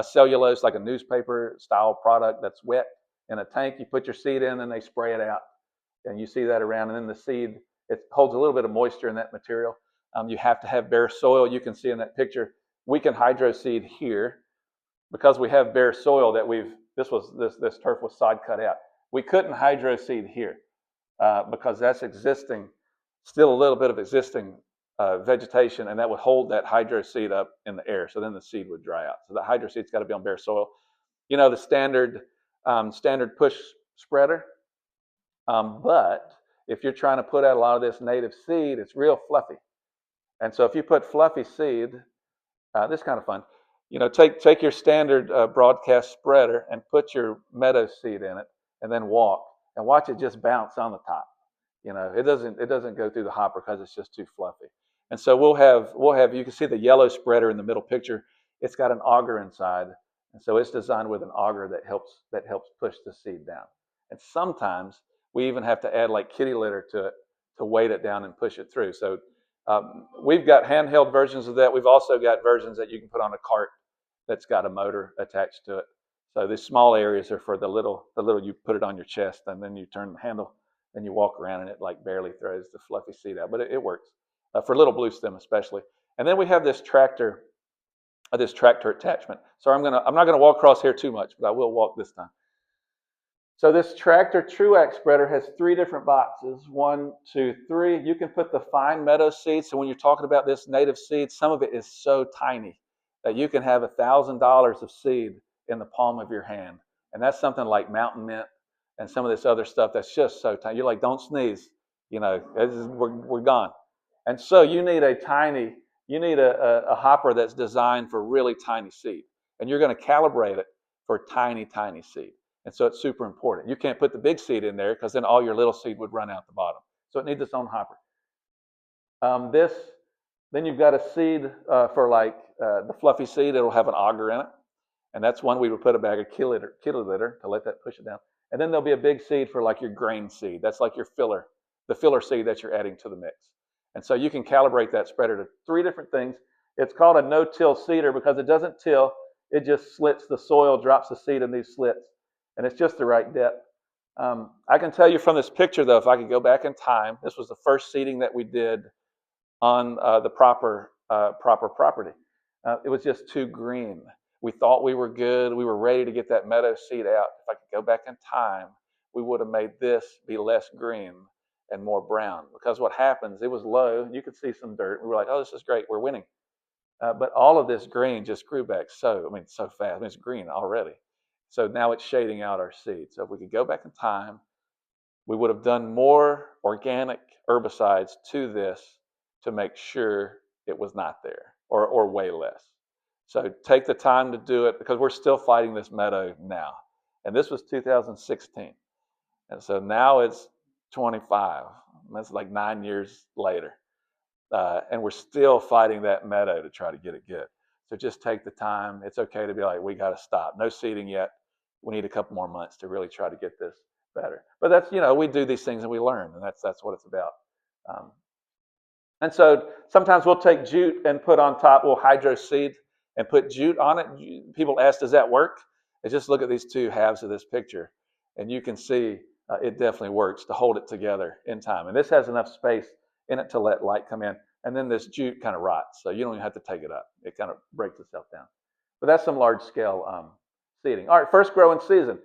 cellulose, like a newspaper style product that's wet in a tank. You put your seed in, and they spray it out, and you see that around. And then the seed, it holds a little bit of moisture in that material. You have to have bare soil. You can see in that picture, we can hydro seed here because we have bare soil that this turf was sod cut out. We couldn't hydro seed here because that's still a little bit of existing vegetation, and that would hold that hydro seed up in the air. So then the seed would dry out. So the hydro seed's got to be on bare soil. The standard push spreader. But if you're trying to put out a lot of this native seed, it's real fluffy. And so if you put fluffy seed, this is kind of fun. Take your standard broadcast spreader and put your meadow seed in it, and then watch it just bounce on the top. It doesn't go through the hopper because it's just too fluffy. And so we'll have you can see the yellow spreader in the middle picture. It's got an auger inside, and so it's designed with an auger that helps push the seed down. And sometimes we even have to add like kitty litter to it to weight it down and push it through. So we've got handheld versions of that. We've also got versions that you can put on a cart that's got a motor attached to it. So these small areas are for the little you put it on your chest, and then you turn the handle and you walk around, and it like barely throws the fluffy seed out, but it works for little blue stem especially. And then we have this tractor attachment. So I'm not gonna walk across here too much, but I will walk this time. So this tractor Truax spreader has 3 different boxes. 1, 2, 3. You can put the fine meadow seed. So when you're talking about this native seed, some of it is so tiny that you can have $1,000 of seed in the palm of your hand. And that's something like mountain mint and some of this other stuff that's just so tiny. You're like, don't sneeze. We're gone. And so you need a hopper that's designed for really tiny seed. And you're going to calibrate it for tiny, tiny seed. And so it's super important. You can't put the big seed in there because then all your little seed would run out the bottom. So it needs its own hopper. Then you've got a seed for like the fluffy seed. It'll have an auger in it. And that's one we would put a bag of kitty litter to let that push it down. And then there'll be a big seed for like your grain seed. That's like your filler, the filler seed that you're adding to the mix. And so you can calibrate that spreader to 3 different things. It's called a no-till seeder because it doesn't till. It just slits the soil, drops the seed in these slits. And it's just the right depth. I can tell you from this picture, though, if I could go back in time, this was the first seeding that we did on the proper property. It was just too green. We thought we were good. We were ready to get that meadow seed out. If I could go back in time, we would have made this be less green and more brown. Because what happens, it was low. You could see some dirt. We were like, oh, this is great. We're winning. But all of this green just grew back so fast. It's green already. So now it's shading out our seed. So if we could go back in time, we would have done more organic herbicides to this to make sure it was not there, or way less. So take the time to do it because we're still fighting this meadow now. And this was 2016. And so now it's 25. That's like 9 years later. And we're still fighting that meadow to try to get it good. So just take the time. It's okay to be like, we got to stop. No seeding yet. We need a couple more months to really try to get this better. But that's, we do these things and we learn, and that's what it's about. And so sometimes we'll take jute and put on top, we'll hydro seed and put jute on it. People ask, does that work? And just look at these 2 halves of this picture, and you can see it definitely works to hold it together in time. And this has enough space in it to let light come in. And then this jute kind of rots, so you don't even have to take it up. It kind of breaks itself down. But that's some large-scale seeding. All right, first growing season.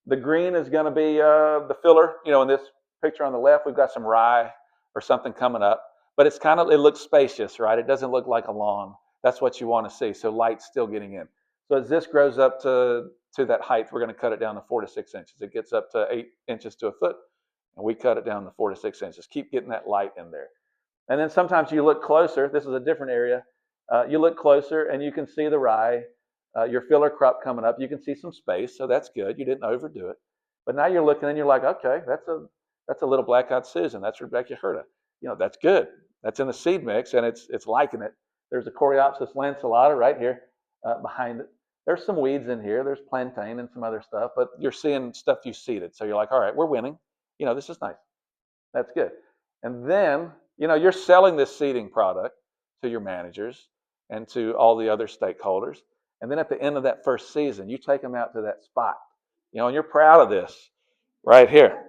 The green is going to be the filler. In this picture on the left, we've got some rye or something coming up. But it looks spacious, right? It doesn't look like a lawn. That's what you want to see, so light's still getting in. So as this grows up to that height, we're going to cut it down to 4 to 6 inches. It gets up to 8 inches to a foot, and we cut it down to 4 to 6 inches. Keep getting that light in there. And then sometimes you look closer. This is a different area. You look closer, and you can see the rye, your filler crop coming up. You can see some space, so that's good. You didn't overdo it. But now you're looking, and you're like, okay, That's a little black-eyed Susan. That's Rebecca Herta. That's good. That's in the seed mix, and it's liking it. There's a Coreopsis lanceolata right here behind it. There's some weeds in here. There's plantain and some other stuff, but you're seeing stuff you seeded. So you're like, all right, we're winning. This is nice. That's good. And then, you're selling this seeding product to your managers and to all the other stakeholders. And then at the end of that first season, you take them out to that spot, and you're proud of this right here.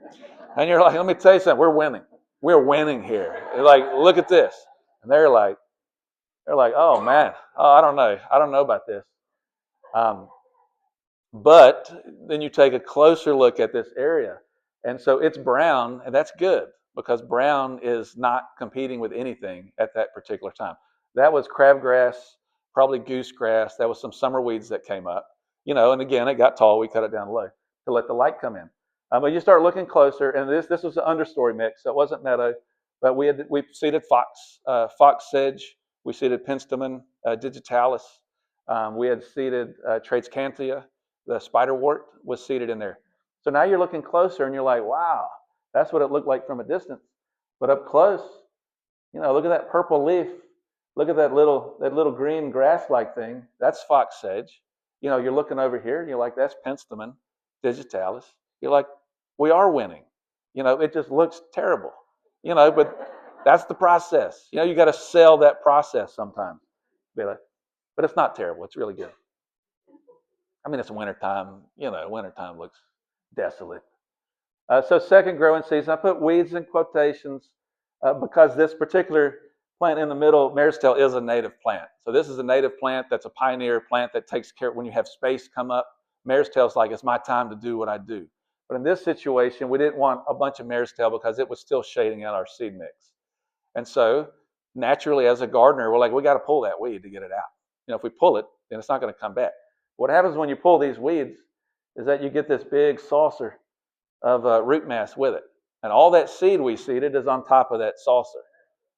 And you're like, let me tell you something, we're winning. We're winning here. You're like, look at this. And they're like, oh man, I don't know. I don't know about this. But then you take a closer look at this area. And so it's brown, and that's good because brown is not competing with anything at that particular time. That was crabgrass, probably goosegrass. That was some summer weeds that came up. And again, it got tall. We cut it down low to let the light come in. But you start looking closer, and this was an understory mix. So it wasn't meadow, but we seeded fox sedge. We seeded penstemon digitalis. We had seeded tradescantia. The spiderwort was seeded in there. So now you're looking closer, and you're like, wow, that's what it looked like from a distance. But up close, look at that purple leaf. Look at that little green grass-like thing. That's fox sedge. You're looking over here, and you're like, that's penstemon digitalis. You're like, we are winning. It just looks terrible. But that's the process. You got to sell that process sometimes. But it's not terrible. It's really good. I mean, it's wintertime. Wintertime looks desolate. So second growing season, I put weeds in quotations because this particular plant in the middle, mare's tail, is a native plant. So this is a native plant that's a pioneer plant that takes care when you have space come up. Mare's tail is like, it's my time to do what I do. But in this situation, we didn't want a bunch of mare's tail because it was still shading out our seed mix. And so naturally, as a gardener, we're like, we got to pull that weed to get it out. If we pull it, then it's not going to come back. What happens when you pull these weeds is that you get this big saucer of root mass with it. And all that seed we seeded is on top of that saucer.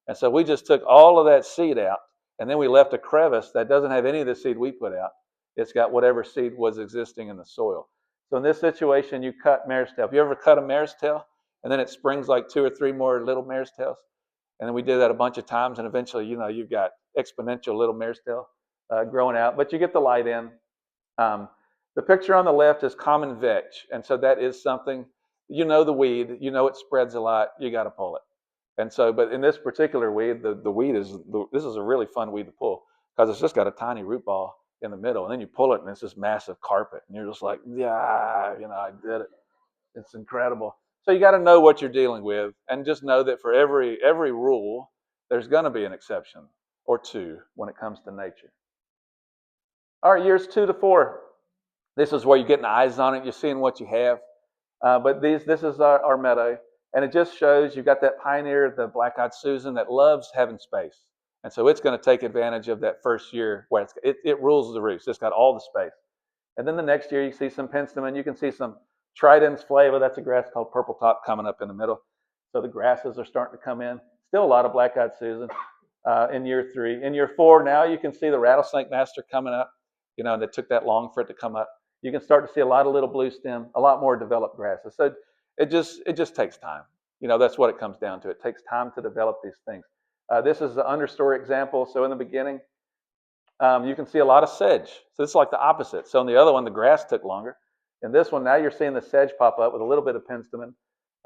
And so we just took all of that seed out, and then we left a crevice that doesn't have any of the seed we put out. It's got whatever seed was existing in the soil. So in this situation, you cut mare's tail. Have you ever cut a mare's tail, and then it springs like 2 or 3 more little mare's tails? And then we did that a bunch of times, and eventually, you've got exponential little mare's tail growing out. But you get the light in. The picture on the left is common vetch, and so that is something, the weed, it spreads a lot, you got to pull it. And so, but in this particular weed, the weed this is a really fun weed to pull because it's just got a tiny root ball in the middle, and then you pull it, and it's this massive carpet, and you're just like, yeah, I did it. It's incredible. So you got to know what you're dealing with, and just know that for every rule, there's going to be an exception or two when it comes to nature. All right, years 2 to 4. This is where you're getting eyes on it. You're seeing what you have. But this is our meadow. And it just shows you've got that pioneer, the black-eyed Susan, that loves having space. And so it's going to take advantage of that first year where it rules the roost. It's got all the space. And then the next year you see some penstemon. You can see some Tridens flava. That's a grass called purple top coming up in the middle. So the grasses are starting to come in. Still a lot of black-eyed Susan in year 3. In year 4 now you can see the rattlesnake master coming up. And it took that long for it to come up. You can start to see a lot of little blue stem, a lot more developed grasses. So it just takes time. That's what it comes down to. It takes time to develop these things. This is the understory example. So in the beginning, you can see a lot of sedge. So this is like the opposite. So in the other one, the grass took longer. In this one, now you're seeing the sedge pop up with a little bit of penstemon,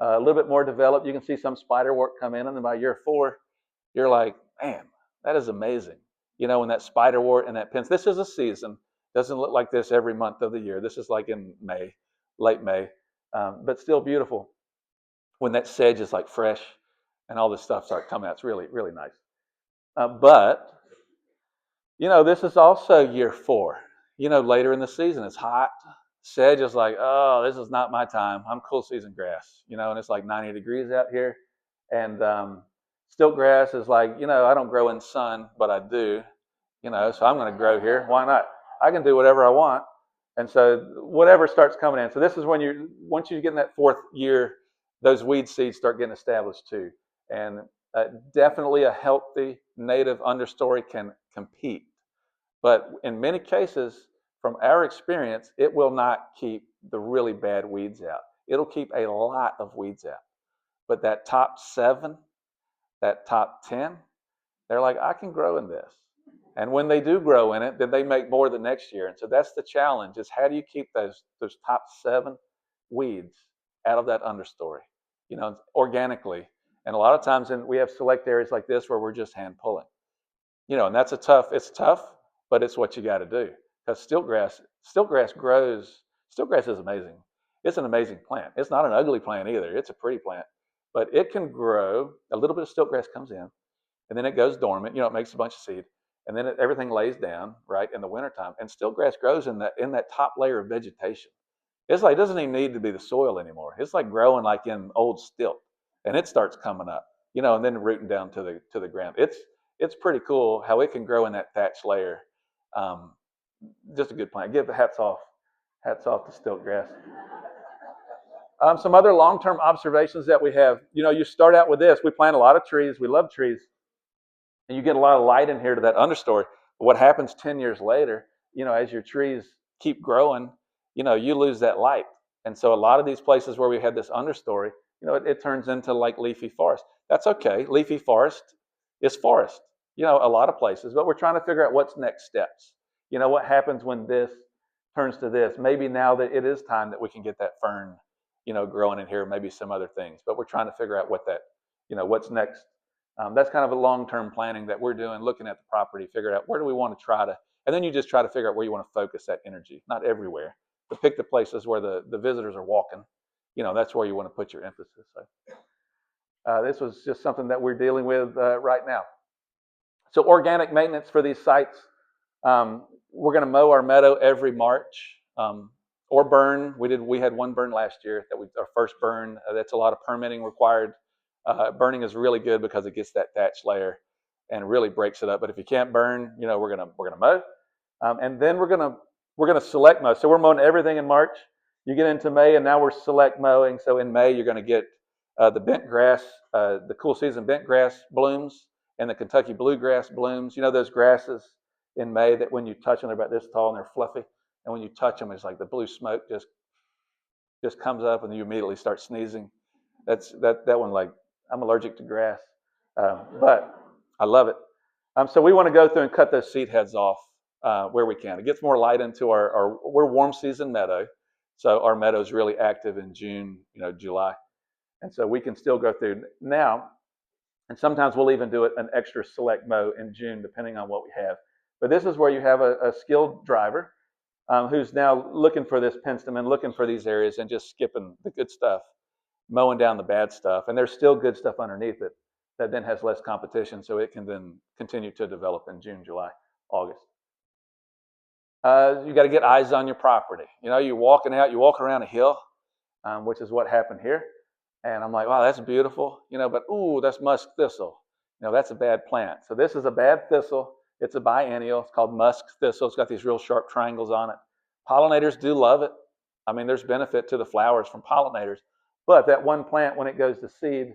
a little bit more developed. You can see some spiderwort come in. And then by year 4, you're like, man, that is amazing. When that spiderwort and that this is a season. Doesn't look like this every month of the year. This is like in May, late May, but still beautiful. When that sedge is like fresh and all this stuff starts coming out, it's really, really nice. But this is also year 4. Later in the season, it's hot. Sedge is like, oh, this is not my time. I'm cool season grass, and it's like 90 degrees out here. And stilt grass is like, I don't grow in sun, but I do, so I'm going to grow here. Why not? I can do whatever I want. And so whatever starts coming in. So this is when once you get in that 4th year, those weed seeds start getting established too. And definitely a healthy native understory can compete. But in many cases, from our experience, it will not keep the really bad weeds out. It'll keep a lot of weeds out. But that top 7, that top 10, they're like, I can grow in this. And when they do grow in it, then they make more the next year. And so that's the challenge, is how do you keep those top 7 weeds out of that understory, organically. And a lot of times we have select areas like this where we're just hand pulling, and it's tough, but it's what you got to do. Because stiltgrass grows, stiltgrass is amazing. It's an amazing plant. It's not an ugly plant either. It's a pretty plant, but it can grow. A little bit of stiltgrass comes in, and then it goes dormant. It makes a bunch of seed, and then everything lays down right in the wintertime. And stiltgrass grows in that top layer of vegetation. It's like, it doesn't even need to be the soil anymore. It's like growing like in old stilt, and it starts coming up, and then rooting down to the ground. It's pretty cool how it can grow in that thatch layer. Just a good plant. Give the hats off to stiltgrass. Some other long-term observations that we have. You start out with this. We plant a lot of trees. We love trees. And you get a lot of light in here to that understory. But what happens 10 years later, as your trees keep growing, you lose that light. And so a lot of these places where we had this understory, it turns into like leafy forest. That's okay. Leafy forest is forest, a lot of places. But we're trying to figure out what's next steps. What happens when this turns to this? Maybe now that it is time that we can get that fern, growing in here, maybe some other things. But we're trying to figure out what's next. That's kind of a long-term planning that we're doing, looking at the property, figure out where do we want to try to, and then you just try to figure out where you want to focus that energy. Not everywhere, but pick the places where the visitors are walking. That's where you want to put your emphasis. So, this was just something that we're dealing with right now. So organic maintenance for these sites. We're going to mow our meadow every March, or burn. We had one burn last year. Our first burn. That's a lot of permitting required. Burning is really good because it gets that thatch layer and really breaks it up. But if you can't burn, we're gonna mow, and then we're gonna select mow. So we're mowing everything in March. You get into May, and now we're select mowing. So in May, you're going to get the bent grass, the cool season bent grass blooms, and the Kentucky bluegrass blooms. Those grasses in May that when you touch them, they're about this tall and they're fluffy. And when you touch them, it's like the blue smoke just comes up, and you immediately start sneezing. That one, like, I'm allergic to grass, but I love it. So we want to go through and cut those seed heads off where we can. It gets more light into we're warm season meadow, so our meadow is really active in June, July, and so we can still go through now. And sometimes we'll even do an extra select mow in June, depending on what we have. But this is where you have a skilled driver who's now looking for this penstemon, looking for these areas, and just skipping the good stuff, mowing down the bad stuff. And there's still good stuff underneath it that then has less competition, so it can then continue to develop in June, July, August. You got to get eyes on your property. You're walking out, you walk around a hill, which is what happened here. And I'm like, wow, that's beautiful, but ooh, that's musk thistle. That's a bad plant. So this is a bad thistle. It's a biennial. It's called musk thistle. It's got these real sharp triangles on it. Pollinators do love it. I mean, there's benefit to the flowers from pollinators. But that one plant, when it goes to seed,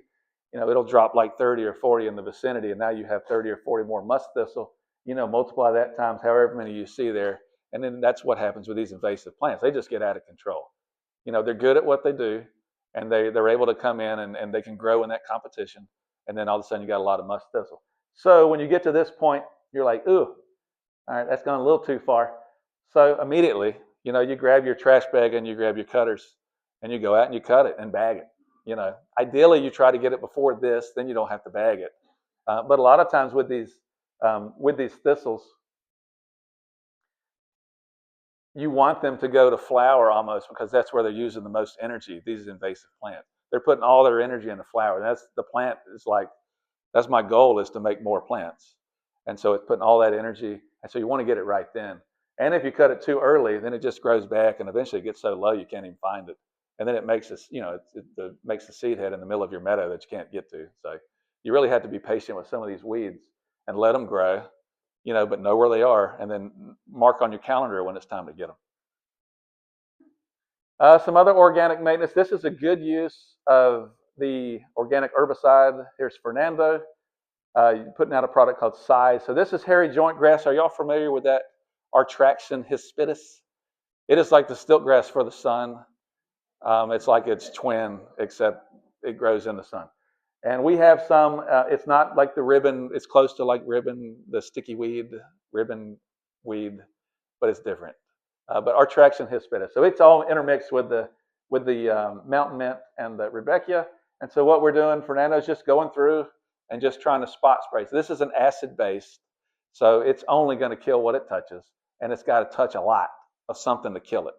it'll drop like 30 or 40 in the vicinity, and now you have 30 or 40 more musk thistle. Multiply that times however many you see there, and then that's what happens with these invasive plants. They just get out of control. They're good at what they do, and they're able to come in and they can grow in that competition, and then all of a sudden you got a lot of musk thistle. So when you get to this point, you're like, ooh, all right, that's gone a little too far. So immediately, you grab your trash bag and you grab your cutters, and you go out and you cut it and bag it. Ideally you try to get it before this, then you don't have to bag it. But a lot of times with these thistles, you want them to go to flower almost, because that's where they're using the most energy. These invasive plants, they're putting all their energy into flower. That's the plant is like, that's my goal, is to make more plants, and so it's putting all that energy, and so you want to get it right then. And if you cut it too early, then it just grows back, and eventually it gets so low you can't even find it. And then it makes this, it makes the seed head in the middle of your meadow that you can't get to. So you really have to be patient with some of these weeds and let them grow, but know where they are, and then mark on your calendar when it's time to get them. Some other organic maintenance. This is a good use of the organic herbicide. Here's Fernando putting out a product called Size. So this is hairy joint grass. Are y'all familiar with that? Artraction hispidus. It is like the stilt grass for the sun. It's like its twin, except it grows in the sun. And we have some, it's not like the ribbon, it's close to like ribbon, the sticky weed, ribbon weed, but it's different. But our traction hispidus. So it's all intermixed with the mountain mint and the Rebecca. And so what we're doing, Fernando's just going through and just trying to spot spray. So this is an acid base, so it's only going to kill what it touches, and it's got to touch a lot of something to kill it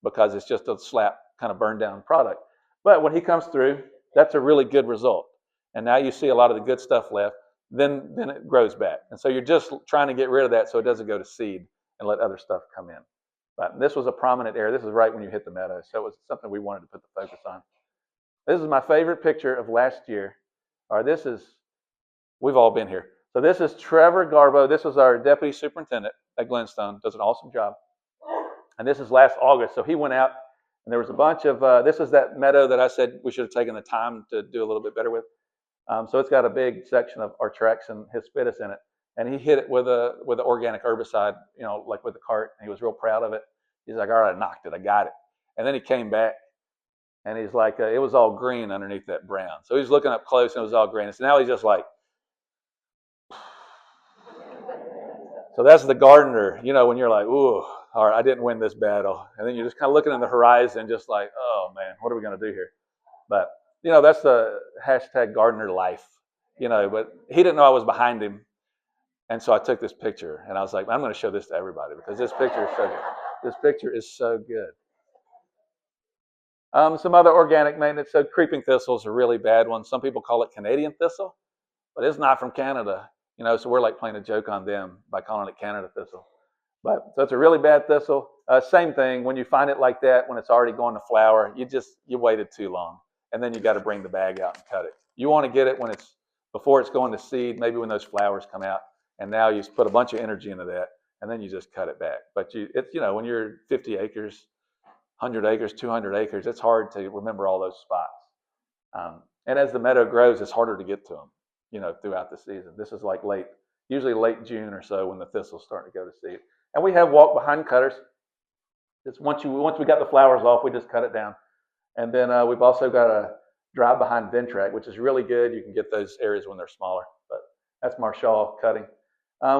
because it's just a slap kind of burned down product. But when he comes through, that's a really good result. And now you see a lot of the good stuff left. Then it grows back. And so you're just trying to get rid of that so it doesn't go to seed and let other stuff come in. But this was a prominent area. This is right when you hit the meadow. So it was something we wanted to put the focus on. This is my favorite picture of last year. Or this is, we've all been here. So this is Trevor Garbo. This was our deputy superintendent at Glenstone. Does an awesome job. And this is last August. So he went out and there was a bunch of, this is that meadow that I said we should have taken the time to do a little bit better with. So it's got a big section of Artraxin hispidus in it. And he hit it with an organic herbicide, you know, like with the cart. And he was real proud of it. He's like, all right, I knocked it. I got it. And then he came back and he's like, it was all green underneath that brown. So he's looking up close and it was all green. So now he's just like, so that's the gardener, you know, when you're like, ooh, all right, I didn't win this battle. And then you're just kind of looking in the horizon, just like, oh man, what are we going to do here? But, you know, that's the hashtag gardener life, you know, but he didn't know I was behind him. And so I took this picture and I was like, I'm going to show this to everybody because this picture is so good. This picture is so good. Some other organic maintenance. So creeping thistle is a really bad one. Some people call it Canadian thistle, but it's not from Canada. You know, so we're like playing a joke on them by calling it Canada thistle. But so it's a really bad thistle. Same thing, when you find it like that, when it's already going to flower, you waited too long. And then you got to bring the bag out and cut it. You want to get it when it's, before it's going to seed, maybe when those flowers come out. And now you put a bunch of energy into that, and then you just cut it back. But it's, you know, when you're 50 acres, 100 acres, 200 acres, it's hard to remember all those spots. And as the meadow grows, it's harder to get to them, you know, throughout the season. This is like usually late June or so when the thistle's starting to go to seed. And we have walk behind cutters. It's once we got the flowers off, we just cut it down. And then we've also got a drive behind Ventrac, which is really good. You can get those areas when they're smaller, but that's Marshall cutting.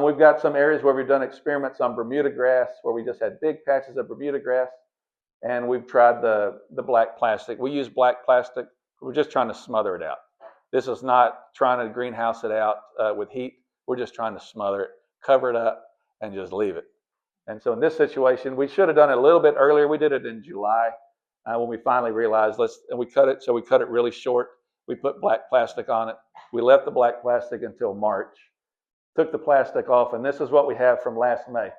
We've got some areas where we've done experiments on Bermuda grass, where we just had big patches of Bermuda grass. And we've tried the black plastic. We use black plastic. We're just trying to smother it out. This is not trying to greenhouse it out with heat. We're just trying to smother it, cover it up, and just leave it. And so in this situation, we should have done it a little bit earlier. We did it in July when we finally realized, and we cut it. So we cut it really short. We put black plastic on it. We left the black plastic until March, took the plastic off, and this is what we have from last May.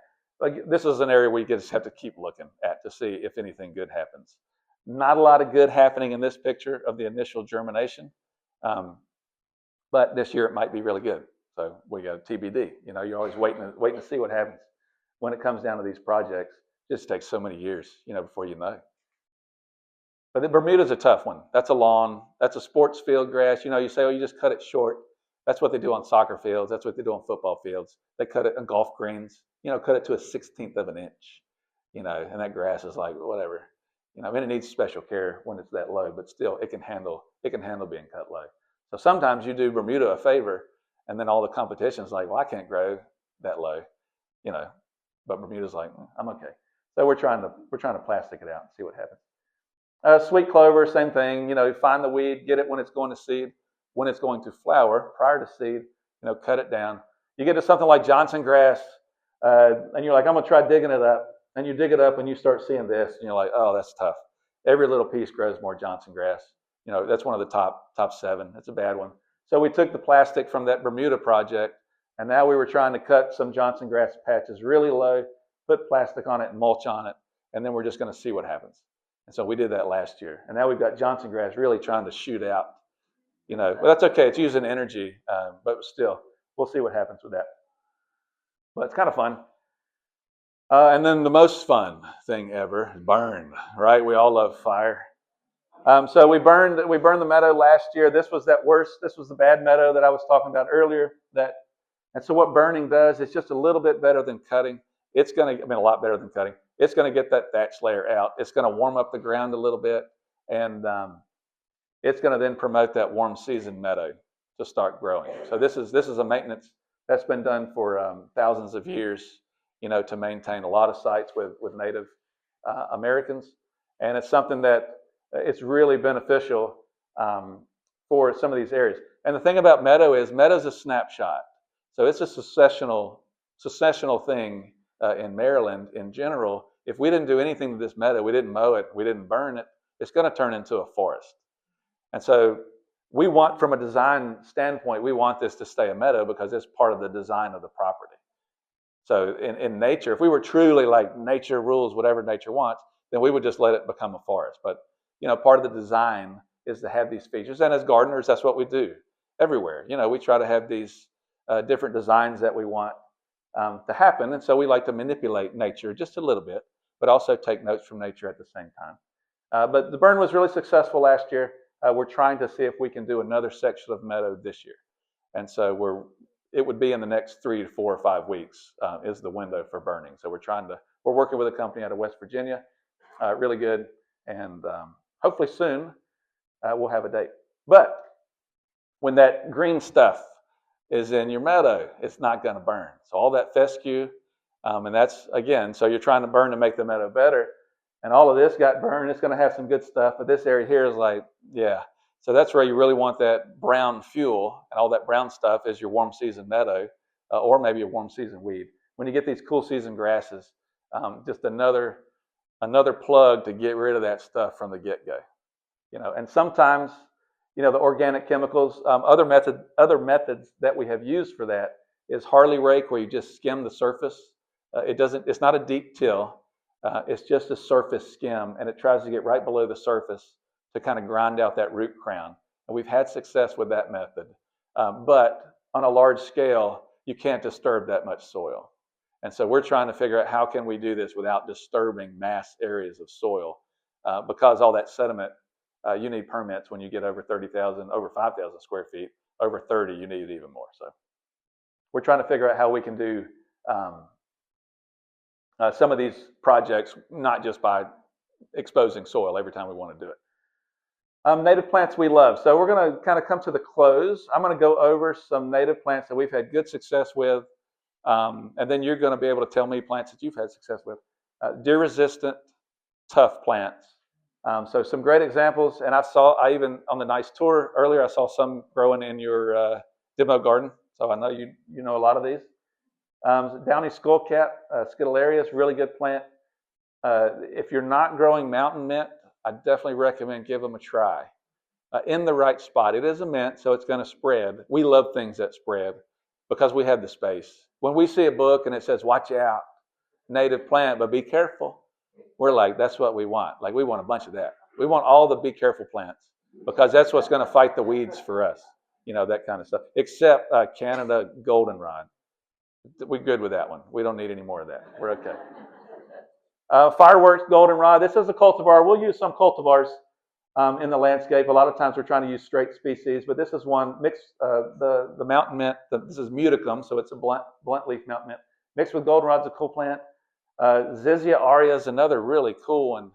This is an area we just have to keep looking at to see if anything good happens. Not a lot of good happening in this picture of the initial germination, but this year it might be really good. So we got TBD. You know, you're always waiting to see what happens when it comes down to these projects. It just takes so many years, you know, before you know. But the Bermuda's a tough one. That's a lawn. That's a sports field grass. You know, you say, oh, you just cut it short. That's what they do on soccer fields. That's what they do on football fields. They cut it on golf greens. You know, cut it to a 1/16 of an inch. You know, and that grass is like whatever. You know, I mean, it needs special care when it's that low, but still, it can handle being cut low. So sometimes you do Bermuda a favor, and then all the competition's like, well, I can't grow that low. You know, but Bermuda's like, I'm okay. So we're trying to plastic it out and see what happens. Sweet clover, same thing. You know, find the weed, get it when it's going to seed, when it's going to flower prior to seed. You know, cut it down. You get to something like Johnson grass, and you're like, I'm gonna try digging it up. And you dig it up and you start seeing this, and you're like, oh, that's tough. Every little piece grows more Johnson grass. You know, that's one of the top 7. That's a bad one. So we took the plastic from that Bermuda project, and now we were trying to cut some Johnson grass patches really low, put plastic on it and mulch on it, and then we're just going to see what happens. And so we did that last year. And now we've got Johnson grass really trying to shoot out. You know, but that's okay. It's using energy, but still, we'll see what happens with that. But it's kind of fun. And then the most fun thing ever, burn, right? We all love fire. So we burned the meadow last year. This was the bad meadow that I was talking about earlier. And so what burning does, it's just a little bit better than cutting. A lot better than cutting. It's going to get that thatch layer out. It's going to warm up the ground a little bit. And it's going to then promote that warm season meadow to start growing. So this is a maintenance that's been done for thousands of years, to maintain a lot of sites with Native Americans, and it's something that it's really beneficial for some of these areas. And the thing about meadow is meadow's a snapshot, so it's a successional thing in Maryland in general. If we didn't do anything to this meadow, we didn't mow it, we didn't burn it, it's going to turn into a forest. And so we want, from a design standpoint, we want this to stay a meadow because it's part of the design of the property. So in nature, if we were truly like nature rules, whatever nature wants, then we would just let it become a forest. But part of the design is to have these features. And as gardeners, that's what we do everywhere. We try to have these different designs that we want to happen. And so we like to manipulate nature just a little bit, but also take notes from nature at the same time. But the burn was really successful last year. We're trying to see if we can do another section of meadow this year. And so it would be in the next 3 to 4 or 5 weeks is the window for burning. So we're working with a company out of West Virginia, really good. And hopefully soon we'll have a date. But when that green stuff is in your meadow, it's not going to burn. So all that fescue, and that's, again, so you're trying to burn to make the meadow better. And all of this got burned. It's going to have some good stuff, but this area here is like, yeah. So that's where you really want that brown fuel, and all that brown stuff is your warm season meadow, or maybe a warm season weed. When you get these cool season grasses, just another plug to get rid of that stuff from the get-go. And sometimes, the organic chemicals, other methods that we have used for that is Harley rake, where you just skim the surface. It's not a deep till. It's just a surface skim, and it tries to get right below the surface to kind of grind out that root crown. And we've had success with that method. But on a large scale, you can't disturb that much soil. And so we're trying to figure out how can we do this without disturbing mass areas of soil, because all that sediment, you need permits when you get over 30,000, over 5,000 square feet. Over 30, you need even more. So we're trying to figure out how we can do some of these projects, not just by exposing soil every time we want to do it. Native plants we love. So we're going to kind of come to the close. I'm going to go over some native plants that we've had good success with, and then you're going to be able to tell me plants that you've had success with. Deer-resistant, tough plants. So some great examples, and I even on the nice tour earlier, I saw some growing in your demo garden. So I know you know a lot of these. Downy skullcap, Skittleraria is a really good plant. If you're not growing mountain mint, I definitely recommend give them a try. In the right spot. It is a mint, so it's going to spread. We love things that spread because we have the space. When we see a book and it says, watch out, native plant, but be careful, we're like, that's what we want. Like, we want a bunch of that. We want all the be careful plants because that's what's going to fight the weeds for us, that kind of stuff. Except Canada goldenrod. We're good with that one. We don't need any more of that. We're okay. Fireworks goldenrod. This is a cultivar. We'll use some cultivars in the landscape. A lot of times we're trying to use straight species, but this is one mixed. The mountain mint. This is muticum, so it's a blunt leaf mountain mint mixed with goldenrod's a cool plant. Zizia aurea is another really cool one.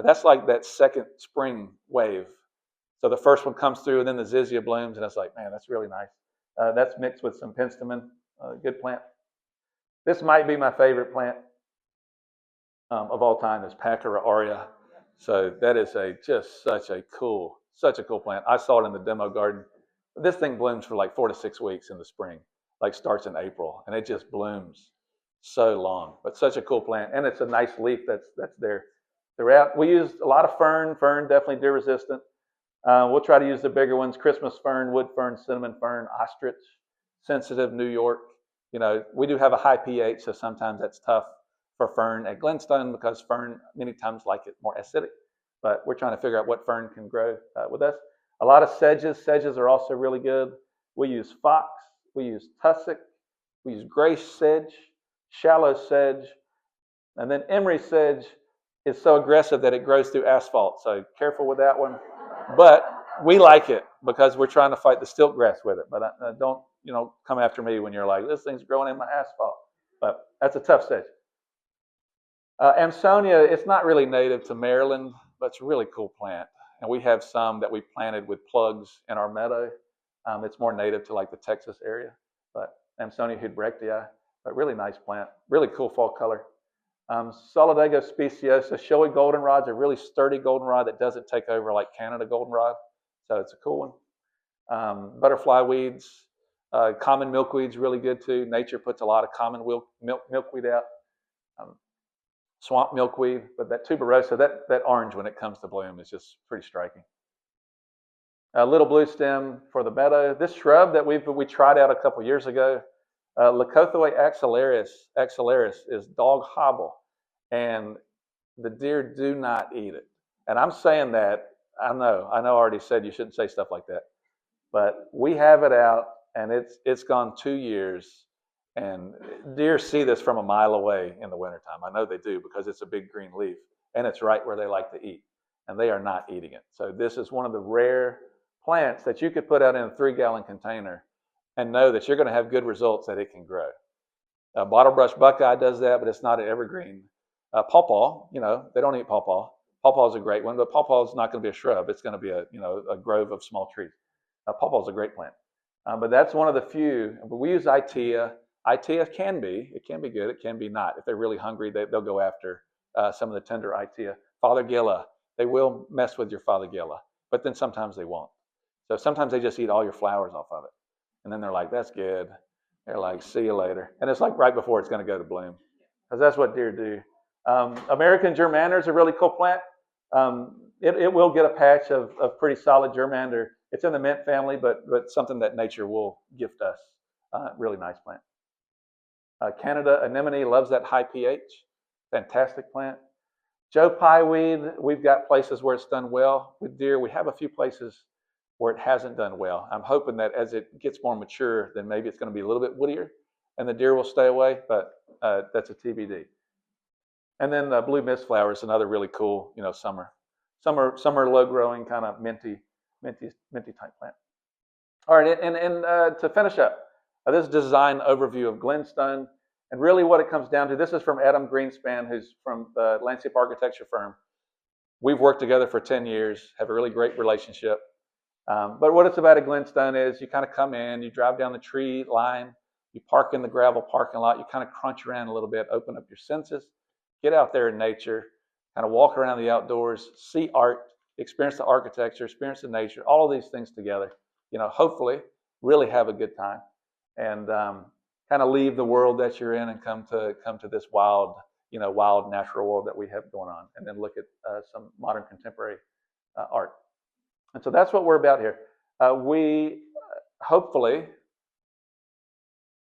That's like that second spring wave. So the first one comes through, and then the zizia blooms, and it's like, man, that's really nice. That's mixed with some penstemon. Good plant. This might be my favorite plant of all time is Pachyra aurea. So that is just such a cool plant. I saw it in the demo garden. This thing blooms for like 4 to 6 weeks in the spring, like starts in April, and it just blooms so long. But such a cool plant, and it's a nice leaf that's there throughout. We used a lot of fern definitely deer resistant. We'll try to use the bigger ones: Christmas fern, wood fern, cinnamon fern, ostrich, sensitive New York. We do have a high pH, so sometimes that's tough for fern at Glenstone because fern many times like it more acidic. But we're trying to figure out what fern can grow with us. A lot of sedges. Sedges are also really good. We use fox. We use tussock. We use gray sedge, shallow sedge, and then emery sedge is so aggressive that it grows through asphalt. So careful with that one. But we like it because we're trying to fight the stilt grass with it. But don't come after me when you're like, this thing's growing in my asphalt. But that's a tough sedge. Amsonia, it's not really native to Maryland, but it's a really cool plant. and we have some that we planted with plugs in our meadow. It's more native to like the Texas area, but Amsonia hudbrectii, but really nice plant, really cool fall color. Solidago speciosa, showy goldenrod's a really sturdy goldenrod that doesn't take over like Canada goldenrod, so it's a cool one. Butterfly weeds, common milkweed's really good too. Nature puts a lot of common milkweed out. Swamp milkweed, but that tuberosa, that orange when it comes to bloom is just pretty striking. A little blue stem for the meadow. This shrub that we tried out a couple years ago, Leucothoe axillaris is dog hobble, and the deer do not eat it. And I'm saying that, I know I already said you shouldn't say stuff like that, but we have it out, and it's gone 2 years, and deer see this from a mile away in the wintertime. I know they do because it's a big green leaf, and it's right where they like to eat, and they are not eating it. So this is one of the rare plants that you could put out in a 3-gallon container and know that you're going to have good results that it can grow. Bottlebrush buckeye does that, but it's not an evergreen. Pawpaw, they don't eat pawpaw. Pawpaw is a great one, but pawpaw is not going to be a shrub. It's going to be a grove of small trees. Pawpaw is a great plant, but that's one of the few. But we use Itea. Itea can be good. It can be not. If they're really hungry, they'll go after some of the tender Itea. Fothergilla, they will mess with your Fothergilla, but then sometimes they won't. So sometimes they just eat all your flowers off of it, and then they're like, "That's good." They're like, "See you later," and it's like right before it's going to go to bloom, because that's what deer do. American germander is a really cool plant. It will get a patch of pretty solid germander. It's in the mint family, but something that nature will gift us. Really nice plant. Canada anemone loves that high pH. Fantastic plant. Joe Pye weed, we've got places where it's done well. With deer, we have a few places where it hasn't done well. I'm hoping that as it gets more mature, then maybe it's going to be a little bit woodier, and the deer will stay away, but that's a TBD. And then blue mist flower is another really cool, summer low growing kind of minty type plant. All right, and to finish up, this design overview of Glenstone, and really what it comes down to. This is from Adam Greenspan, who's from the landscape architecture firm. We've worked together for 10 years, have a really great relationship. But what it's about at Glenstone is you kind of come in, you drive down the tree line, you park in the gravel parking lot, you kind of crunch around a little bit, open up your senses, get out there in nature, kind of walk around the outdoors, see art, experience the architecture, experience the nature, all of these things together, hopefully really have a good time, and kind of leave the world that you're in and come to this wild natural world that we have going on, and then look at some modern contemporary art. And so that's what we're about here. We hopefully,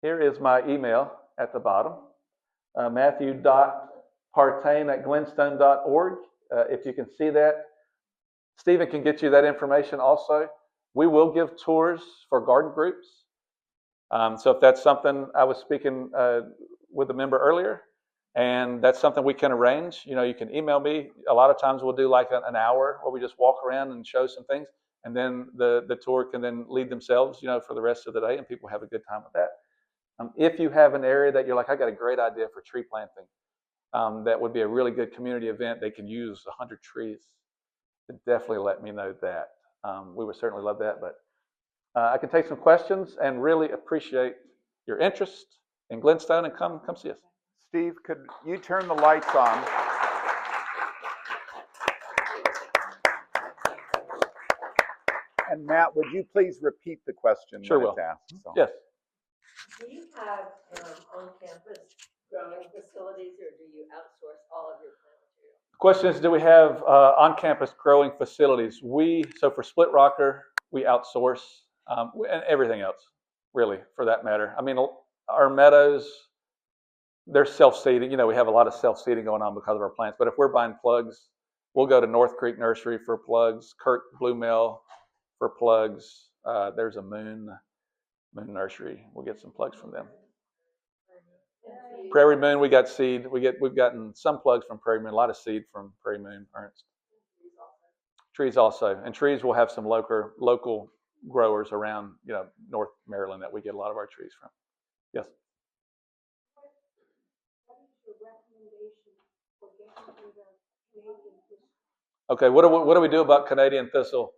here is my email at the bottom, matthew.partain@glenstone.org. If you can see that, Stephen can get you that information also. We will give tours for garden groups. So if that's something, I was speaking with a member earlier, and that's something we can arrange. You can email me. A lot of times we'll do like an hour where we just walk around and show some things, and then the tour can then lead themselves, for the rest of the day, and people have a good time with that. If you have an area that you're like, I got a great idea for tree planting, that would be a really good community event. They can use 100 trees. Definitely let me know that. We would certainly love that, but I can take some questions and really appreciate your interest in Glenstone, and come see us. Steve, could you turn the lights on? And Matt, would you please repeat the question Sure when will. it's asked? So. Yes. Do you have on-campus growing facilities, or do you outsource all of your plant material? The question is, do we have on-campus growing facilities? So for Split Rocker, we outsource, and everything else, really, for that matter. I mean, our meadows, they're self-seeding. We have a lot of self-seeding going on because of our plants. But if we're buying plugs, we'll go to North Creek Nursery for plugs, Kirk Blue Mill for plugs. There's a Moon Nursery. We'll get some plugs from them. Prairie Moon, we got seed. We've gotten some plugs from Prairie Moon, a lot of seed from Prairie Moon, Ernst. Trees also, and trees will have some local growers around, North Maryland that we get a lot of our trees from. Yes. What is your recommendation for getting rid of Canadian fish Okay, what do we do about Canadian thistle?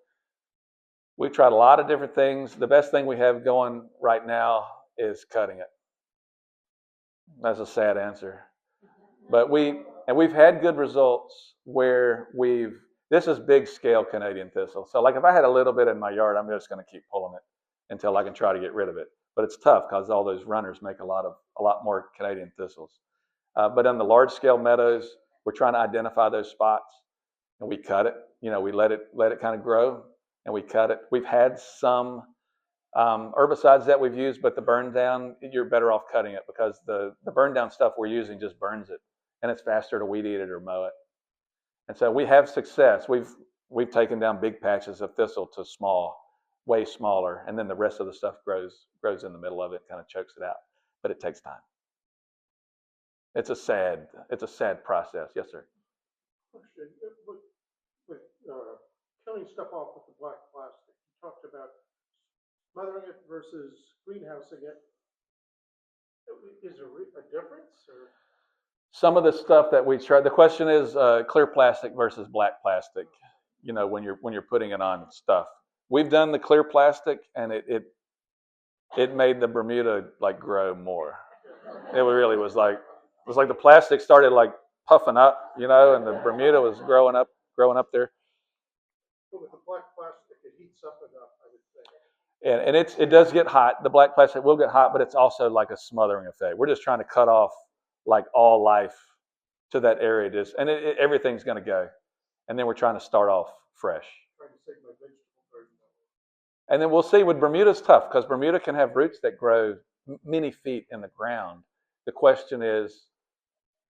We've tried a lot of different things. The best thing we have going right now is cutting it. That's a sad answer. But we've had good results where this is big scale Canadian thistle. So like if I had a little bit in my yard, I'm just going to keep pulling it until I can try to get rid of it. But it's tough because all those runners make a lot more Canadian thistles. But on the large scale meadows, we're trying to identify those spots and we cut it. We let it kind of grow and we cut it. We've had some herbicides that we've used, but the burn down, you're better off cutting it because the burn down stuff we're using just burns it, and it's faster to weed eat it or mow it. And so we have success. We've taken down big patches of thistle to way smaller, and then the rest of the stuff grows in the middle of it, kind of chokes it out. But it takes time. It's a sad process. Yes, sir. Question. With killing stuff off with the black plastic, you talked about smothering it versus greenhousing it. Is there a difference? Or? Some of the stuff that we try. The question is clear plastic versus black plastic. When you're putting it on stuff. We've done the clear plastic, and it made the Bermuda like grow more. It really was like the plastic started like puffing up, and the Bermuda was growing up there. But with the black plastic, it heats up enough, I would think. And it does get hot. The black plastic will get hot, but it's also like a smothering effect. We're just trying to cut off like all life to that area, and everything's going to go, and then we're trying to start off fresh. Trying to save my vegetable garden. And then we'll see. With Bermuda's tough because Bermuda can have roots that grow many feet in the ground. The question is,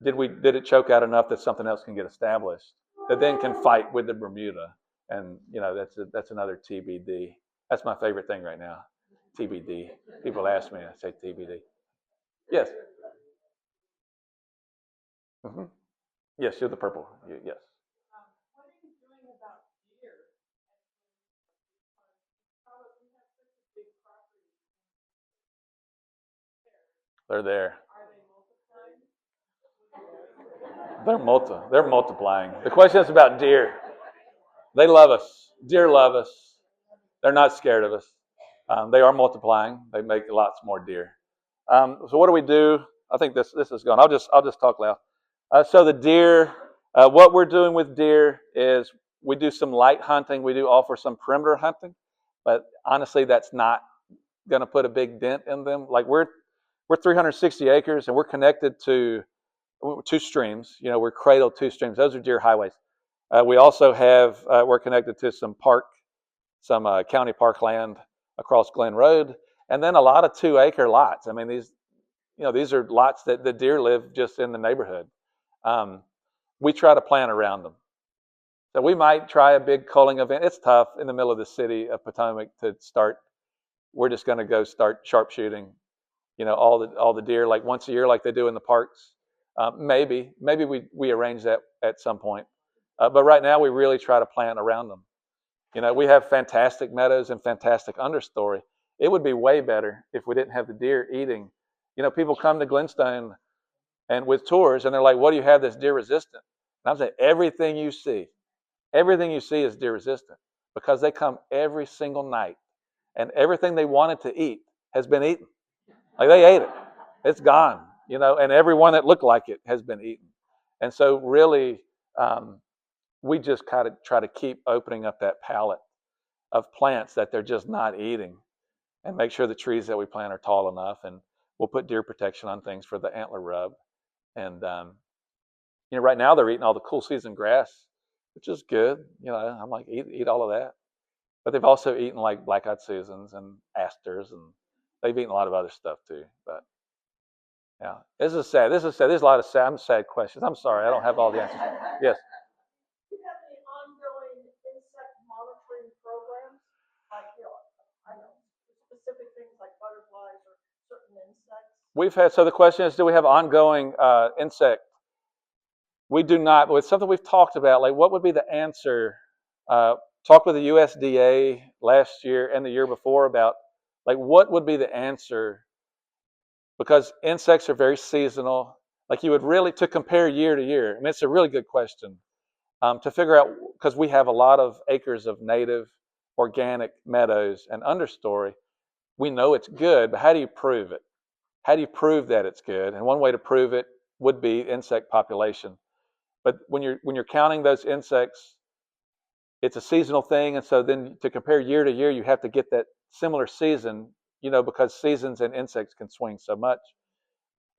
did it choke out enough that something else can get established that then can fight with the Bermuda? And that's another TBD. That's my favorite thing right now, TBD. People ask me, I say TBD. Yes. Mm-hmm. Yes, you're the purple. Yes. What are you doing about deer? Probably have such a big property. They're there. Are they multiplying? They're multiplying. The question is about deer. They love us. Deer love us. They're not scared of us. They are multiplying. They make lots more deer. So what do we do? I think this is gone. I'll just talk loud. So the deer, what we're doing with deer is we do some light hunting. We do offer some perimeter hunting, but honestly, that's not going to put a big dent in them. Like we're 360 acres and we're connected to two streams. We're cradled two streams. Those are deer highways. We also have we're connected to some county park land across Glen Road, and then a lot of 2-acre lots. I mean, these are lots that the deer live just in the neighborhood. We try to plan around them. So we might try a big culling event. It's tough in the middle of the city of Potomac to start. We're just going to go start sharpshooting, all the deer like once a year, like they do in the parks. Maybe we arrange that at some point. But right now we really try to plan around them. We have fantastic meadows and fantastic understory. It would be way better if we didn't have the deer eating. People come to Glenstone and with tours, and they're like, "What do you have that's deer resistant?" And I'm saying, everything you see is deer resistant because they come every single night, and everything they wanted to eat has been eaten. Like they ate it, it's gone. And everyone that looked like it has been eaten. And so really, we just kind of try to keep opening up that palette of plants that they're just not eating, and make sure the trees that we plant are tall enough. And we'll put deer protection on things for the antler rub. And right now they're eating all the cool season grass, which is good. I'm like, eat all of that. But they've also eaten like black-eyed Susans and asters, and they've eaten a lot of other stuff too. But yeah, this is sad. There's a lot of sad questions. I'm sorry, I don't have all the answers. Yes. Do you have any ongoing insect monitoring programs? Like, I know specific things like butterflies or certain insects? So the question is, do we have ongoing insect? We do not, but it's something we've talked about. Like, what would be the answer? Talked with the USDA last year and the year before about, like, what would be the answer? Because insects are very seasonal. Like, you would really, to compare year to year, I mean, it's a really good question. to figure out, because we have a lot of acres of native organic meadows and understory. We know it's good, but how do you prove it? How do you prove that it's good? And one way to prove it would be insect population. But when you're counting those insects, it's a seasonal thing, and so then to compare year to year, you have to get that similar season, because seasons and insects can swing so much.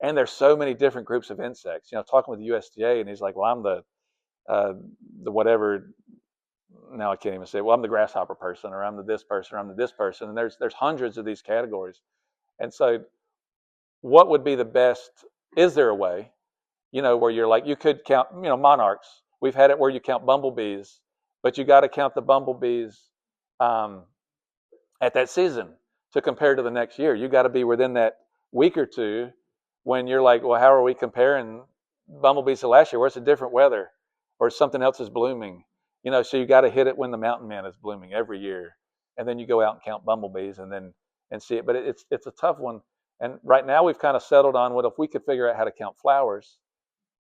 And there's so many different groups of insects. Talking with the USDA, and he's like, "Well, I'm the whatever." Now I can't even say, "Well, I'm the grasshopper person," or "I'm the this person," or "I'm the this person." And there's hundreds of these categories. And so, what would be the best? Is there a way, where you're like, you could count, monarchs. We've had it where you count bumblebees, but you got to count the bumblebees um, at that season to compare to the next year. You got to be within that week or two when you're like, well, how are we comparing bumblebees to last year? Where it's a different weather or something else is blooming, so you got to hit it when the mountain man is blooming every year. And then you go out and count bumblebees and see it. But it's a tough one. And right now we've kind of settled on what if we could figure out how to count flowers.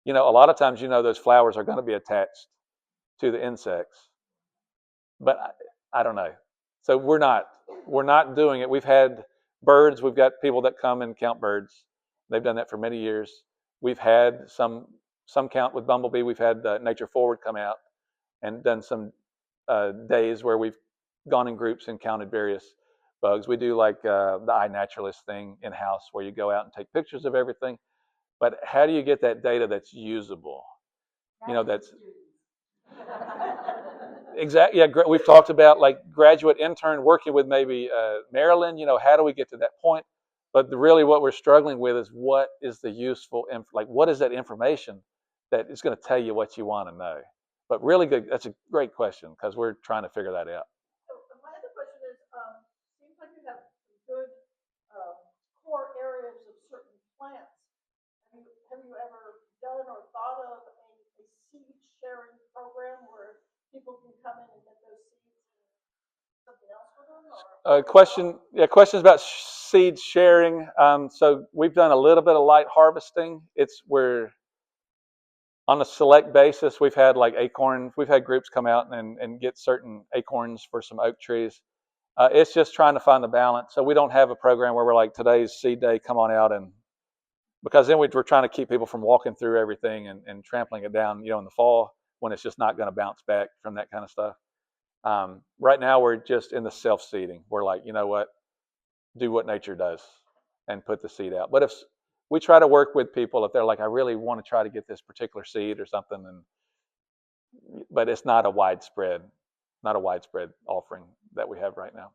A lot of times, those flowers are going to be attached to the insects, but I don't know. So we're not doing it. We've had birds. We've got people that come and count birds. They've done that for many years. We've had some count with bumblebee. We've had Nature Forward come out and done some days where we've gone in groups and counted various bugs. We do like the iNaturalist thing in house, where you go out and take pictures of everything. But how do you get that data that's usable? That's exactly, yeah. We've talked about like graduate intern working with maybe Maryland. How do we get to that point? But really, what we're struggling with is what is the useful, what is that information that is going to tell you what you want to know? But really good. That's a great question because we're trying to figure that out. So my other question is, seems like you have some good core areas of certain plants. Have you ever done or thought of a seed sharing program where people can come in and get those seeds and something else with them? Questions about seed sharing. So we've done a little bit of light harvesting. We're on a select basis. We've had like acorns. We've had groups come out and get certain acorns for some oak trees. It's just trying to find the balance. So we don't have a program where we're like, today's seed day, come on out, and because then we're trying to keep people from walking through everything and trampling it down, in the fall when it's just not going to bounce back from that kind of stuff. Right now we're just in the self-seeding. We're like, you know what, do what nature does and put the seed out. But if we try to work with people, if they're like, I really want to try to get this particular seed or something, but it's not a widespread offering that we have right now.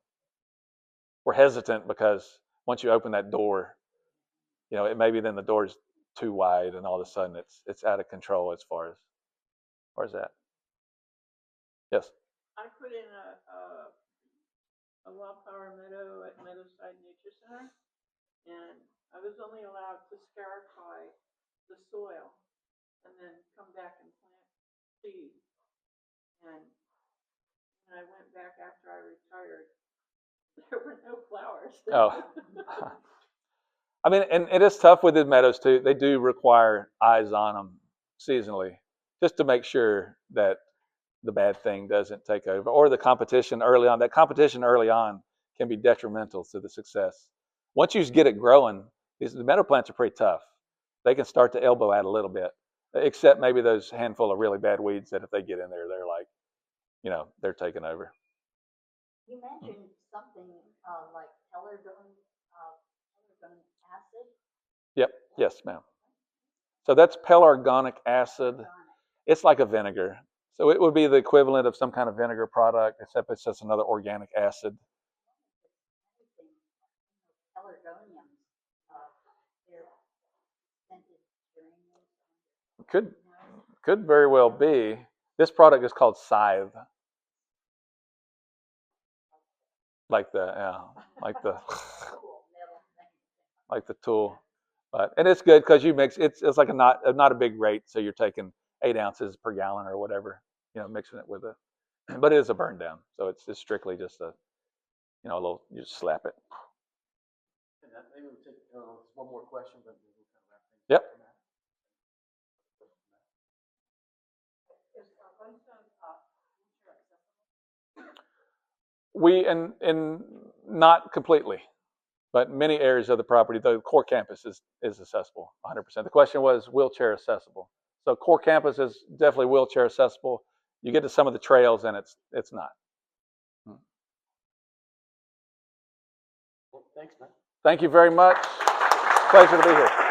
We're hesitant because once you open that door, it maybe then the door's too wide and all of a sudden it's out of control as far as that. Yes. I put in a wildflower meadow at Meadowside Nature Center, and I was only allowed to scarify the soil and then come back and plant seed. And when I went back after I retired, there were no flowers. Oh. I mean, and it is tough with the meadows too. They do require eyes on them seasonally, just to make sure that the bad thing doesn't take over, or the competition early on. That competition early on can be detrimental to the success. Once you get it growing, the meadow plants are pretty tough. They can start to elbow out a little bit, except maybe those handful of really bad weeds that if they get in there, they're like, they're taking over. You mentioned something like pelargonium acid. Yep. Yes, ma'am. So that's pelargonic acid. It's like a vinegar. So it would be the equivalent of some kind of vinegar product, except it's just another organic acid. Pelargoniums, they're scented geraniums. Could very well be. This product is called Scythe. Like the like the tool. And it's good because you mix it's like not a big rate, so you're taking 8 ounces per gallon or whatever, mixing it with it. But it is a burn down, so it's strictly just a little, you just slap it. And maybe we'll take one more question, but we'll kind of wrap things Yep. Is and not completely, but many areas of the property, the core campus is accessible 100%. The question was wheelchair accessible. So core campus is definitely wheelchair accessible. You get to some of the trails and it's not. Well, thanks, man. Thank you very much. Pleasure to be here.